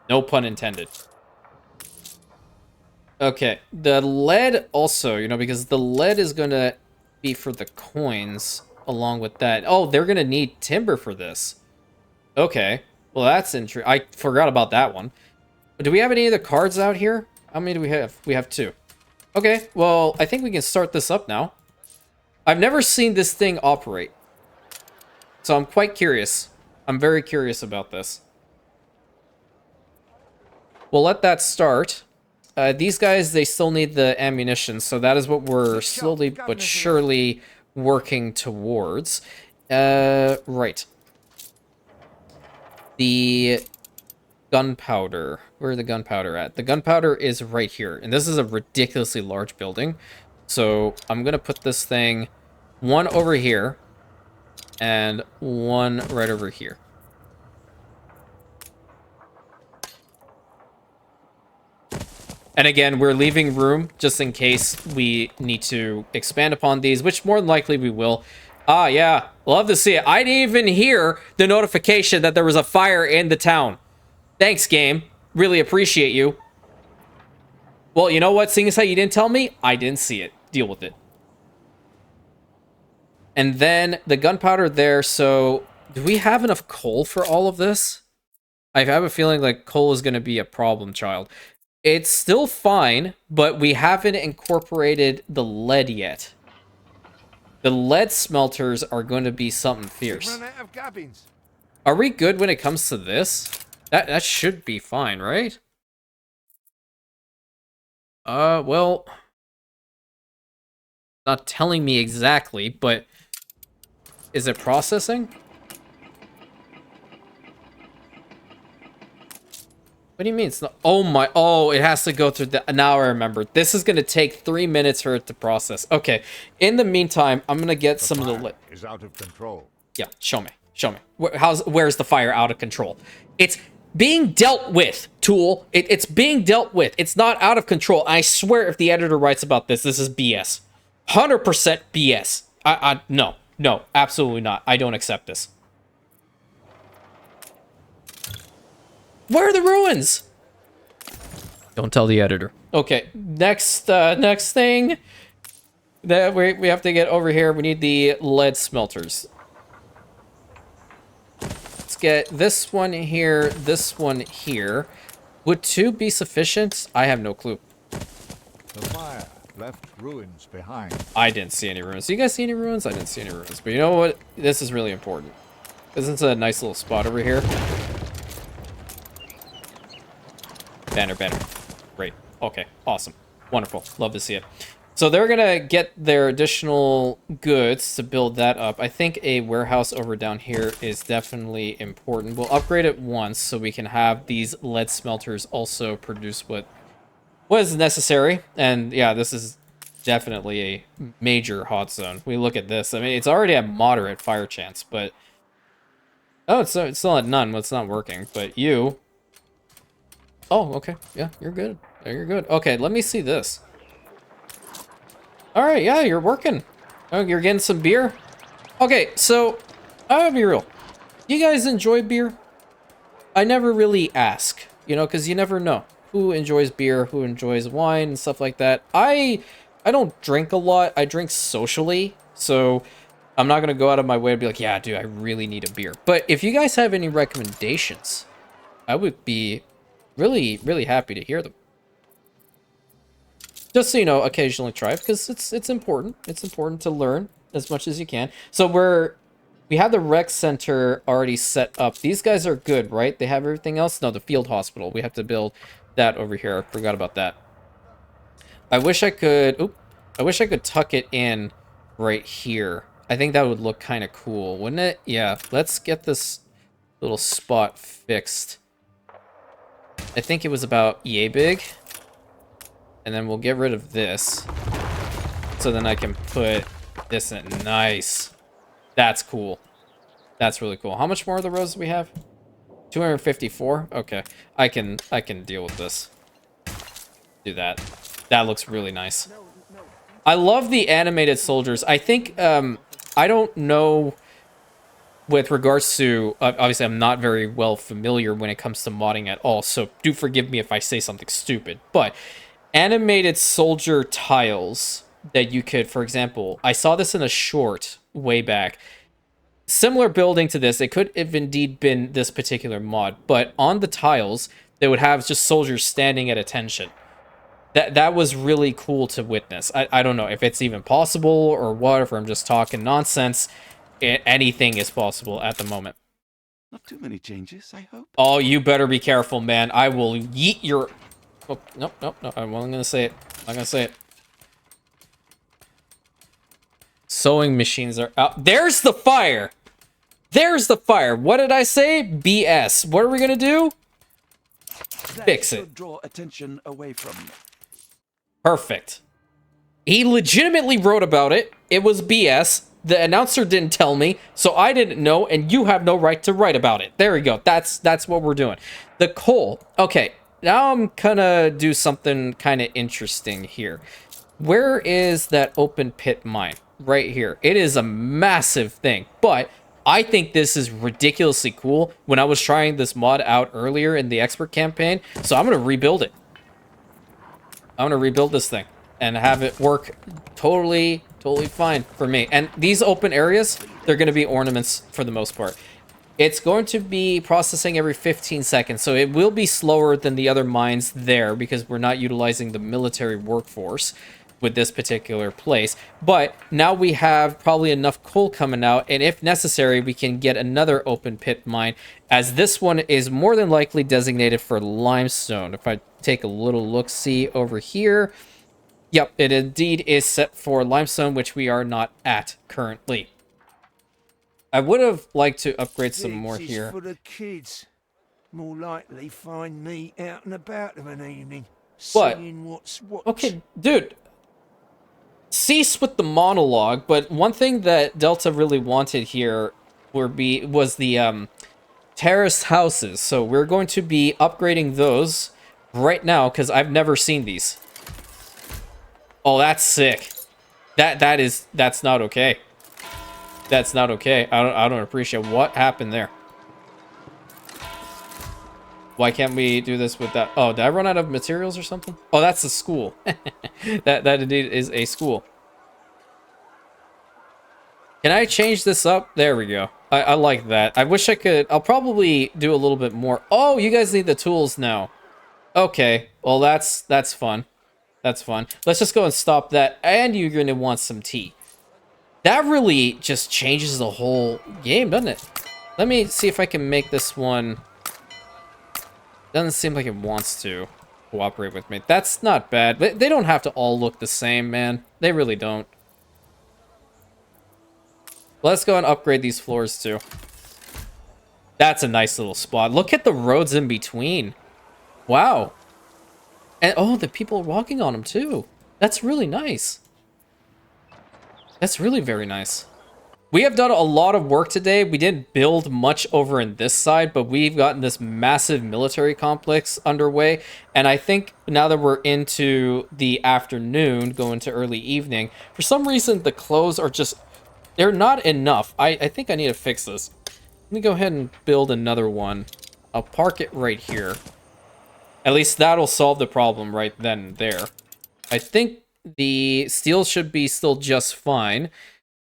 No pun intended. Okay, the lead also, you know, because the lead is going to be for the coins along with that. Oh, they're going to need timber for this. Okay, well, that's interesting. I forgot about that one. Do we have any other cards out here? How many do we have? We have 2. Okay, well, I think we can start this up now. I've never seen this thing operate, so I'm quite curious. I'm very curious about this. We'll let that start. These guys, they still need the ammunition, so that is what we're slowly but surely working towards. Right. The gunpowder. Where's the gunpowder at? The gunpowder is right here, and this is a ridiculously large building. So I'm gonna put this thing one over here and one right over here. And again, we're leaving room just in case we need to expand upon these, which more than likely we will. Ah, yeah, love to see it. I didn't even hear the notification that there was a fire in the town. Thanks, game. Really appreciate you. Well, you know what? Seeing as how you didn't tell me, I didn't see it. Deal with it. And then the gunpowder there. So, do we have enough coal for all of this? I have a feeling like coal is going to be a problem, child. It's still fine, but we haven't incorporated the lead yet. The lead smelters are going to be something fierce. Run out of cabins. Are we good when it comes to this? That should be fine, right? Well, not telling me exactly, but is it processing? What do you mean it's not? Oh my, oh, it has to go through the, now I remember. This is gonna take 3 minutes for it to process. Okay, in the meantime, I'm gonna get some of the Fire is out of control. Yeah, show me. Show me. Where's the fire out of control? It's being dealt with, tool. It's being dealt with. It's not out of control. I swear if the editor writes about this, this is BS. 100% BS. No, absolutely not. I don't accept this. Where are the ruins? Don't tell the editor. Okay, next thing that we have to get over here. We need the lead smelters. Let's get this one here, this one here. Would 2 be sufficient? I have no clue. The fire left ruins behind. I didn't see any ruins. Do you guys see any ruins? I didn't see any ruins. But you know what? This is really important. Isn't this a nice little spot over here? Banner. Great. Okay, awesome. Wonderful. Love to see it. So they're gonna get their additional goods to build that up. I think a warehouse over down here is definitely important. We'll upgrade it once so we can have these lead smelters also produce what is necessary. And yeah, this is definitely a major hot zone. We look at this. I mean, it's already at moderate fire chance, but oh, it's still at none. It's not working. But you. Oh, okay. Yeah, you're good. Yeah, you're good. Okay, let me see this. All right, yeah, you're working. Oh, you're getting some beer? Okay, so, I'll be real. You guys enjoy beer? I never really ask, you know, because you never know who enjoys beer, who enjoys wine, and stuff like that. I don't drink a lot. I drink socially, so I'm not going to go out of my way to be like, yeah, dude, I really need a beer. But if you guys have any recommendations, I would be really, really happy to hear them. Just so you know, occasionally try it because it's important. It's important to learn as much as you can. So we have the rec center already set up. These guys are good, right? They have everything else. No, the field hospital. We have to build that over here. I forgot about that. I wish I could. Oop, I wish I could tuck it in right here. I think that would look kind of cool, wouldn't it? Yeah. Let's get this little spot fixed. I think it was about yay big. And then we'll get rid of this. So then I can put this in. Nice. That's cool. That's really cool. How much more of the roses we have? 254? Okay. I can deal with this. Do that. That looks really nice. I love the animated soldiers. I think, I don't know with regards to, obviously I'm not very well familiar when it comes to modding at all, so do forgive me if I say something stupid, but animated soldier tiles that you could, for example, I saw this in a short way back. Similar building to this, it could have indeed been this particular mod, but on the tiles, they would have just soldiers standing at attention. That was really cool to witness. I don't know if it's even possible or what, if I'm just talking nonsense. Anything is possible at the moment. Not too many changes, I hope. Oh, you better be careful, man. I will yeet your... Oh, nope. I'm not gonna say it. I'm not gonna say it. Sewing machines are out. There's the fire! There's the fire! What did I say? BS. What are we gonna do? Fix it. Draw attention away from... Perfect. He legitimately wrote about it. It was BS. The announcer didn't tell me, so I didn't know, and you have no right to write about it. There we go. That's what we're doing. The coal. Okay. Now I'm gonna do something kind of interesting here. Where is that open pit mine? Right here. It is a massive thing, but I think this is ridiculously cool when I was trying this mod out earlier in the expert campaign, so I'm gonna rebuild it. I'm gonna rebuild this thing and have it work totally fine for me. And these open areas, they're gonna be ornaments for the most part. It's going to be processing every 15 seconds, so it will be slower than the other mines there because we're not utilizing the military workforce. with this particular place. But now we have probably enough coal coming out, and if necessary, we can get another open pit mine, as this one is more than likely designated for limestone. If I take a little look-see over here, yep, it indeed is set for limestone, which we are not at currently. I would have liked to upgrade some more This is here. for the kids. More likely find me out and about of an evening, But, seeing what's what. okay, dude, cease with the monologue, but one thing that Delta really wanted here was the terrace houses. So we're going to be upgrading those right now because I've never seen these. Oh, that's sick. That's not okay. That's not okay. I don't appreciate what happened there. Why can't we do this with that? Oh, did I run out of materials or something? Oh, that's a school. that indeed is a school. Can I change this up? There we go. I like that. I wish I could. I'll probably do a little bit more. Oh, you guys need the tools now. Okay. Well, that's fun. That's fun. Let's just go and stop that. And you're going to want some tea. That really just changes the whole game, doesn't it? Let me see if I can make this one. Doesn't seem like it wants to cooperate with me. That's not bad. They don't have to all look the same, man. They really don't. Let's go and upgrade these floors too. That's a nice little spot. Look at the roads in between. Wow. And oh, the people are walking on them too. That's really nice. That's really very nice. We have done a lot of work today. We didn't build much over in this side, but we've gotten this massive military complex underway. And I think now that we're into the afternoon, going to early evening, for some reason the clothes are just, they're not enough. I think I need to fix this. Let me go ahead and build another one. I'll park it right here. At least that'll solve the problem right then and there. I think the steel should be still just fine.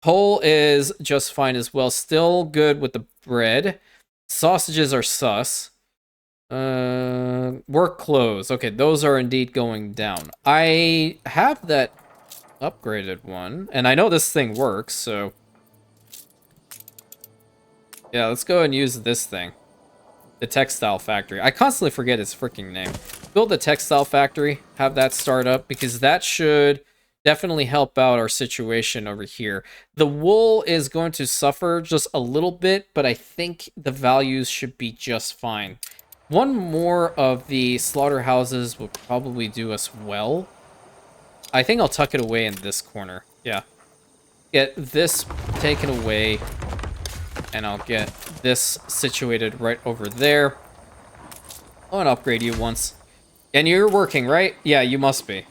Coal is just fine as well. Still good with the bread. Sausages are sus. Work clothes. Okay, those are indeed going down. I have that upgraded one, and I know this thing works, so... yeah, let's go and use this thing. The textile factory. I constantly forget its freaking name. Build the textile factory. Have that start up, because that should definitely help out our situation over here. The wool is going to suffer just a little bit, but I think the values should be just fine. One more of the slaughterhouses will probably do us well. I think I'll tuck it away in this corner. Yeah. Get this taken away, and I'll get this situated right over there. I want to upgrade you once. And you're working, right? Yeah, you must be.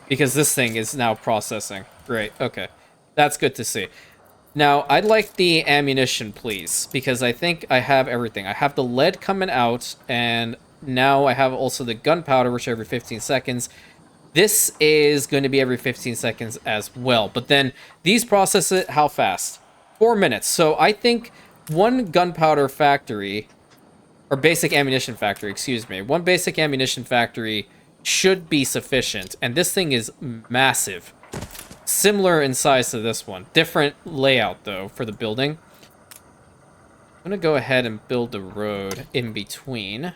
Because this thing is now processing. Great, okay. That's good to see. Now, I'd like the ammunition, please. Because I think I have everything. I have the lead coming out, and now I have also the gunpowder, which every 15 seconds. This is going to be every 15 seconds as well. But then, these process it how fast? 4 minutes. So I think one gunpowder factory, or basic ammunition factory, excuse me. One basic ammunition factory should be sufficient, and this thing is massive, similar in size to this one. Different layout though for the building. I'm gonna go ahead and build the road in between.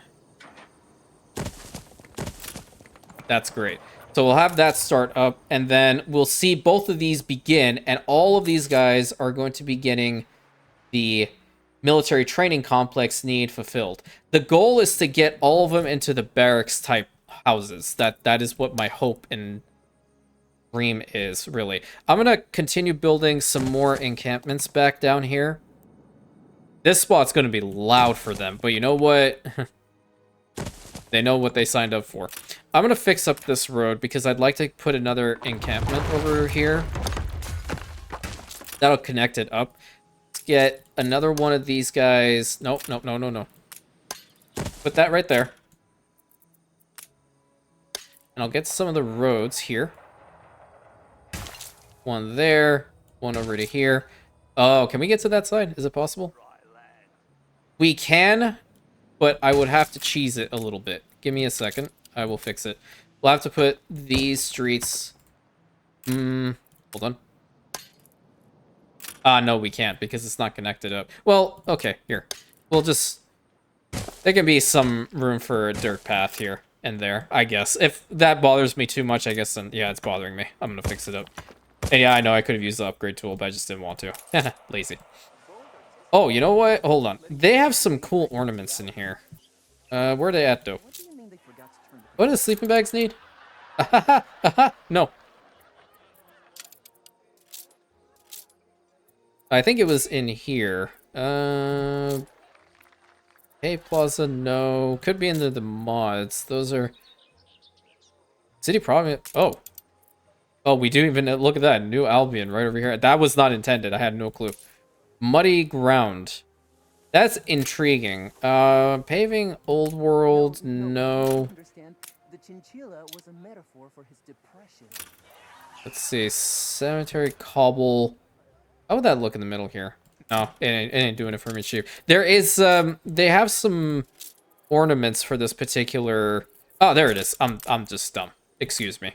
That's great. So we'll have that start up, and then we'll see both of these begin, and all of these guys are going to be getting the military training complex need fulfilled. The goal is to get all of them into the barracks type houses. That is what my hope and dream is, really. I'm gonna continue building some more encampments back down here. This spot's gonna be loud for them, but you know what? They know what they signed up for. I'm gonna fix up this road because I'd like to put another encampment over here. That'll connect it up. Let's get another one of these guys. Nope, nope, no, no, no. Put that right there. And I'll get some of the roads here. One there. One over to here. Oh, can we get to that side? Is it possible? We can, but I would have to cheese it a little bit. Give me a second. I will fix it. We'll have to put these streets Hold on. No, we can't because it's not connected up. Well, okay, here. We'll just... There can be some room for a dirt path here and there, I guess. If that bothers me too much, I guess then, yeah, it's bothering me. I'm gonna fix it up. And yeah, I know I could have used the upgrade tool, but I just didn't want to. Lazy. Oh, you know what? Hold on. They have some cool ornaments in here. Where are they at, though? What do sleeping bags need? No. I think it was in here. Hey, Plaza, no. Could be in the mods. Those are... City Province. Oh. Oh, we do even... Look at that. New Albion right over here. That was not intended. I had no clue. Muddy Ground. That's intriguing. Paving Old World, no. Let's see. Cemetery Cobble. How would that look in the middle here? No, it ain't doing it for me, Chief. There is, they have some ornaments for this particular... Oh, there it is. I'm just dumb. Excuse me.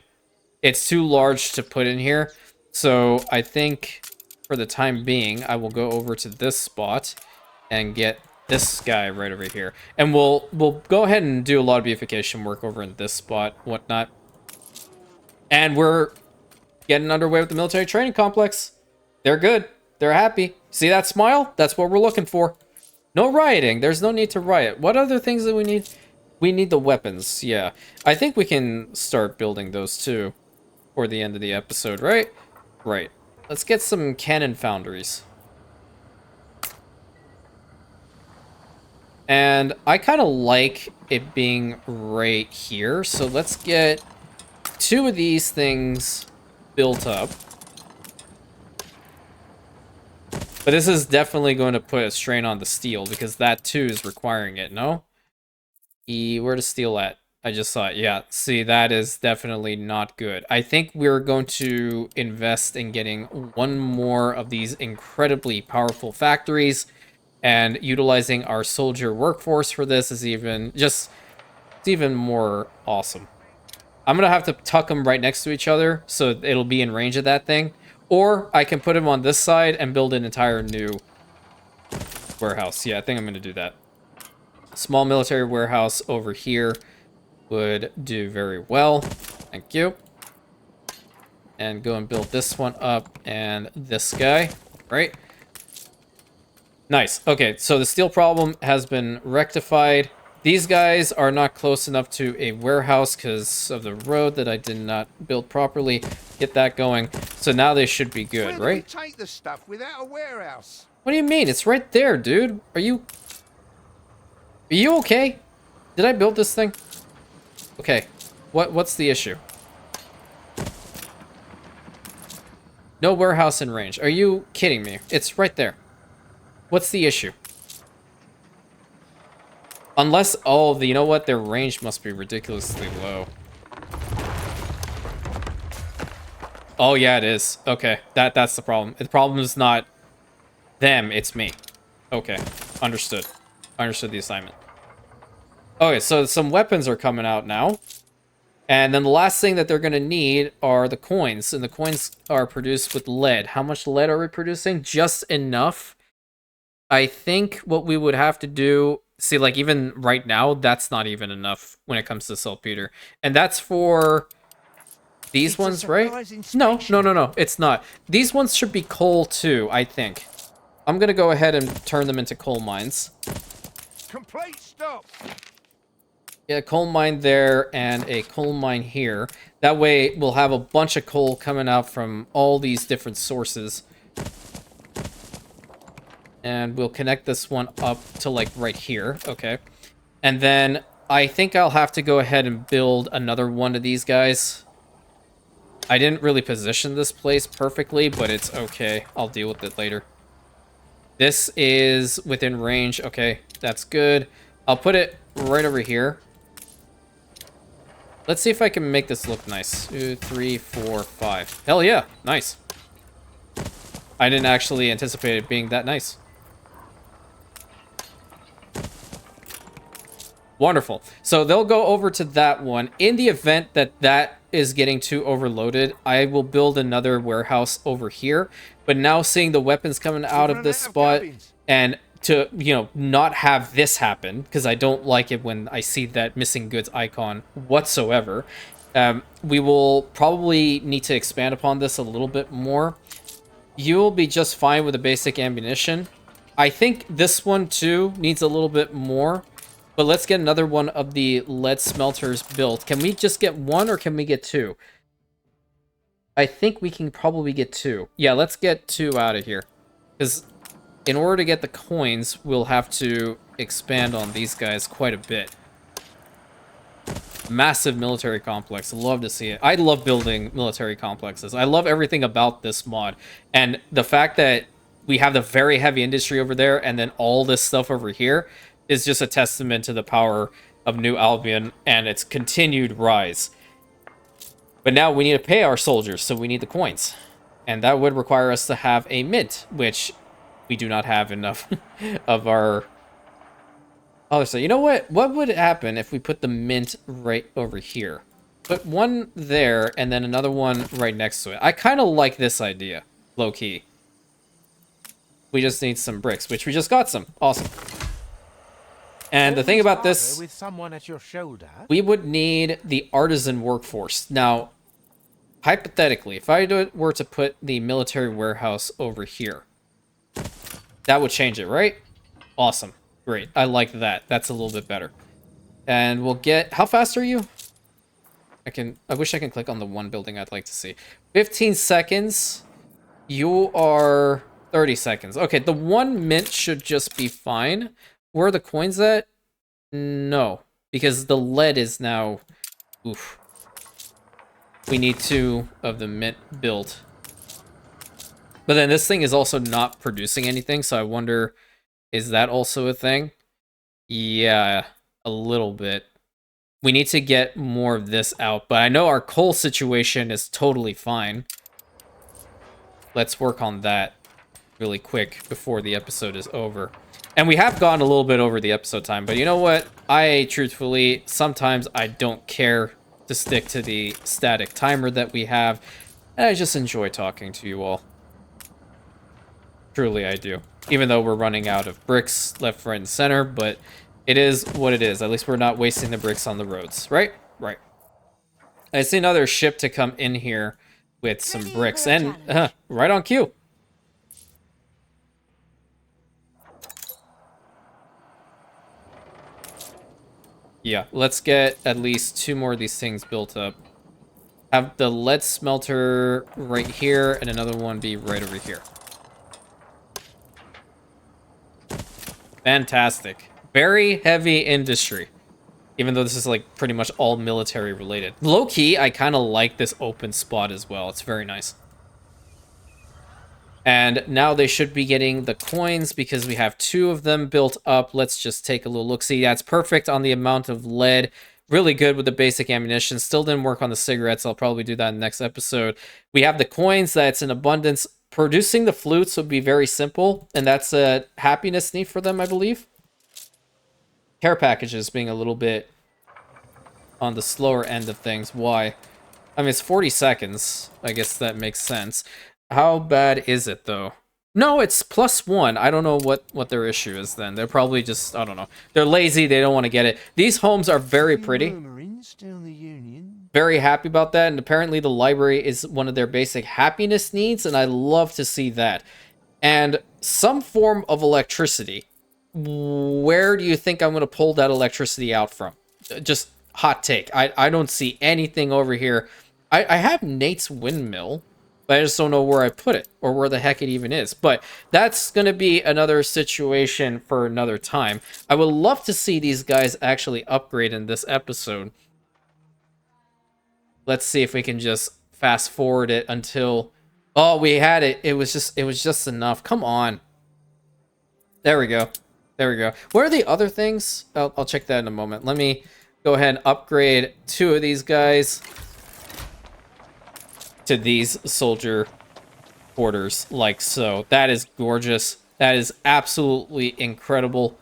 It's too large to put in here. So I think for the time being, I will go over to this spot and get this guy right over here. And we'll go ahead and do a lot of beautification work over in this spot, whatnot. And we're getting underway with the military training complex. They're good. They're happy. See that smile? That's what we're looking for. No rioting. There's no need to riot. What other things do we need? We need the weapons. Yeah. I think we can start building those too for the end of the episode, right? Right. Let's get some cannon foundries. And I kind of like it being right here. So let's get 2 of these things built up. But this is definitely going to put a strain on the steel because that too is requiring it, no? Where to steel at? I just saw it. Yeah, see, that is definitely not good. I think we're going to invest in getting 1 more of these incredibly powerful factories, and utilizing our soldier workforce for this is it's even more awesome. I'm going to have to tuck them right next to each other so it'll be in range of that thing. Or I can put them on this side and build an entire new warehouse. Yeah, I think I'm going to do that. Small military warehouse over here would do very well. Thank you. And go and build this one up and this guy. Right? Nice. Okay, so the steel problem has been rectified. These guys are not close enough to a warehouse because of the road that I did not build properly. Get that going. So now they should be good, Where right? do we take the stuff without a warehouse? What do you mean? It's right there, dude. Are you okay? Did I build this thing? Okay. What's the issue? No warehouse in range. Are you kidding me? It's right there. What's the issue? Unless, oh, you know what? Their range must be ridiculously low. Oh, yeah, it is. Okay, that's the problem. The problem is not them, it's me. Okay, understood. Understood the assignment. Okay, so some weapons are coming out now. And then the last thing that they're going to need are the coins. And the coins are produced with lead. How much lead are we producing? Just enough. I think what we would have to do... See, like, even right now, that's not even enough when it comes to saltpeter. And that's for these ones, right? No, it's not. These ones should be coal, too, I think. I'm going to go ahead and turn them into coal mines. Complete stop. Yeah, a coal mine there and a coal mine here. That way, we'll have a bunch of coal coming out from all these different sources. And we'll connect this one up to, like, right here. Okay. And then I think I'll have to go ahead and build another one of these guys. I didn't really position this place perfectly, but it's okay. I'll deal with it later. This is within range. Okay, that's good. I'll put it right over here. Let's see if I can make this look nice. 2, 3, 4, 5. Hell yeah, nice. I didn't actually anticipate it being that nice. Wonderful. So they'll go over to that one. In the event that that is getting too overloaded, I will build another warehouse over here. But now seeing the weapons coming out of this spot, and to, you know, not have this happen, because I don't like it when I see that missing goods icon whatsoever, we will probably need to expand upon this a little bit more. You'll be just fine with the basic ammunition. I think this one too needs a little bit more. But let's get another one of the lead smelters built. Can we just get one or can we get two? I think we can probably get two. Yeah, let's get two out of here. Because in order to get the coins, we'll have to expand on these guys quite a bit. Massive military complex. Love to see it. I love building military complexes. I love everything about this mod. And the fact that we have the very heavy industry over there and then all this stuff over here is just a testament to the power of New Albion and its continued rise. But now we need to pay our soldiers, so we need the coins. And that would require us to have a mint, which we do not have enough of our... Oh, so you know what? What would happen if we put the mint right over here? Put one there and then another one right next to it. I kind of like this idea, low-key. We just need some bricks, which we just got some. Awesome. And the thing about this, with someone at your shoulder. we would need the artisan workforce. Now, hypothetically, if I were to put the military warehouse over here, that would change it, right? Awesome. Great. I like that. That's a little bit better. And we'll get... How fast are you? I wish I can click on the one building I'd like to see. 15 seconds. You are 30 seconds. Okay, the one mint should just be fine. Where are the coins at? No, because the lead is now... Oof. We need 2 of the mint built. But then this thing is also not producing anything, so I wonder, is that also a thing? Yeah, a little bit. We need to get more of this out, but I know our coal situation is totally fine. Let's work on that really quick before the episode is over. And we have gone a little bit over the episode time, but you know what? Truthfully, sometimes I don't care to stick to the static timer that we have, and I just enjoy talking to you all. Truly, I do. Even though we're running out of bricks left, right, and center, but it is what it is. At least we're not wasting the bricks on the roads, right? Right. I see another ship to come in here with some bricks, and right on cue. Yeah, let's get at least 2 more of these things built up. Have the lead smelter right here, and another one be right over here. Fantastic. Very heavy industry. Even though this is like pretty much all military related. Low-key, I kind of like this open spot as well. It's very nice. And now they should be getting the coins because we have 2 of them built up. Let's just take a little look. See, that's perfect on the amount of lead. Really good with the basic ammunition. Still didn't work on the cigarettes. I'll probably do that in the next episode. We have the coins. That's in abundance. Producing the flutes would be very simple. And that's a happiness need for them, I believe. Care packages being a little bit on the slower end of things. Why? I mean, it's 40 seconds. I guess that makes sense. How bad is it, though? No, it's +1. I don't know what their issue is then. They're probably just, I don't know. They're lazy. They don't want to get it. These homes are very pretty. Very happy about that. And apparently the library is one of their basic happiness needs. And I love to see that. And some form of electricity. Where do you think I'm going to pull that electricity out from? Just hot take. I don't see anything over here. I have Nate's windmill. But I just don't know where I put it or where the heck it even is. But that's going to be another situation for another time. I would love to see these guys actually upgrade in this episode. Let's see if we can just fast forward it until... Oh, we had it. It was just enough. Come on. There we go. There we go. What are the other things? I'll check that in a moment. Let me go ahead and upgrade 2 of these guys to these soldier quarters, like so. That is gorgeous. That is absolutely incredible.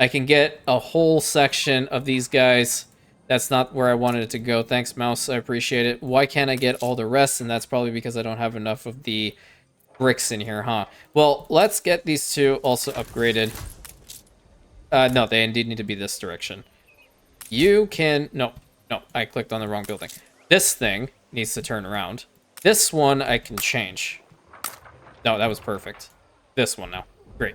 I can get a whole section of these guys. That's not where I wanted it to go. Thanks, mouse. I appreciate it. Why can't I get all the rest? And that's probably because I don't have enough of the bricks in here, huh? Well, let's get these two also upgraded. No, they indeed need to be this direction. You can... No, I clicked on the wrong building. This thing needs to turn around. This one I can change. No, that was perfect. This one now. Great.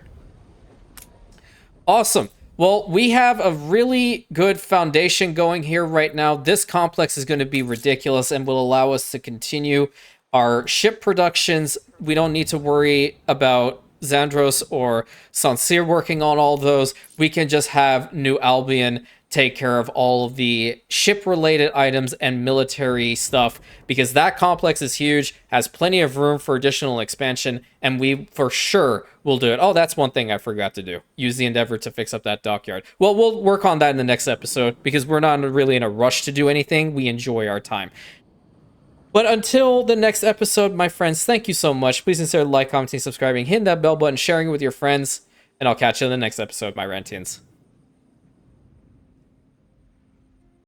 Awesome. Well, we have a really good foundation going here right now. This complex is going to be ridiculous and will allow us to continue our ship productions. We don't need to worry about Xandros or Sansir working on all those. We can just have New Albion take care of all of the ship-related items and military stuff, because that complex is huge, has plenty of room for additional expansion, and we for sure will do it. Oh, that's one thing I forgot to do. Use the Endeavor to fix up that dockyard. Well, we'll work on that in the next episode, because we're not really in a rush to do anything. We enjoy our time. But until the next episode, my friends, thank you so much. Please consider like, commenting, subscribing, hitting that bell button, sharing it with your friends, and I'll catch you in the next episode, my Rantians.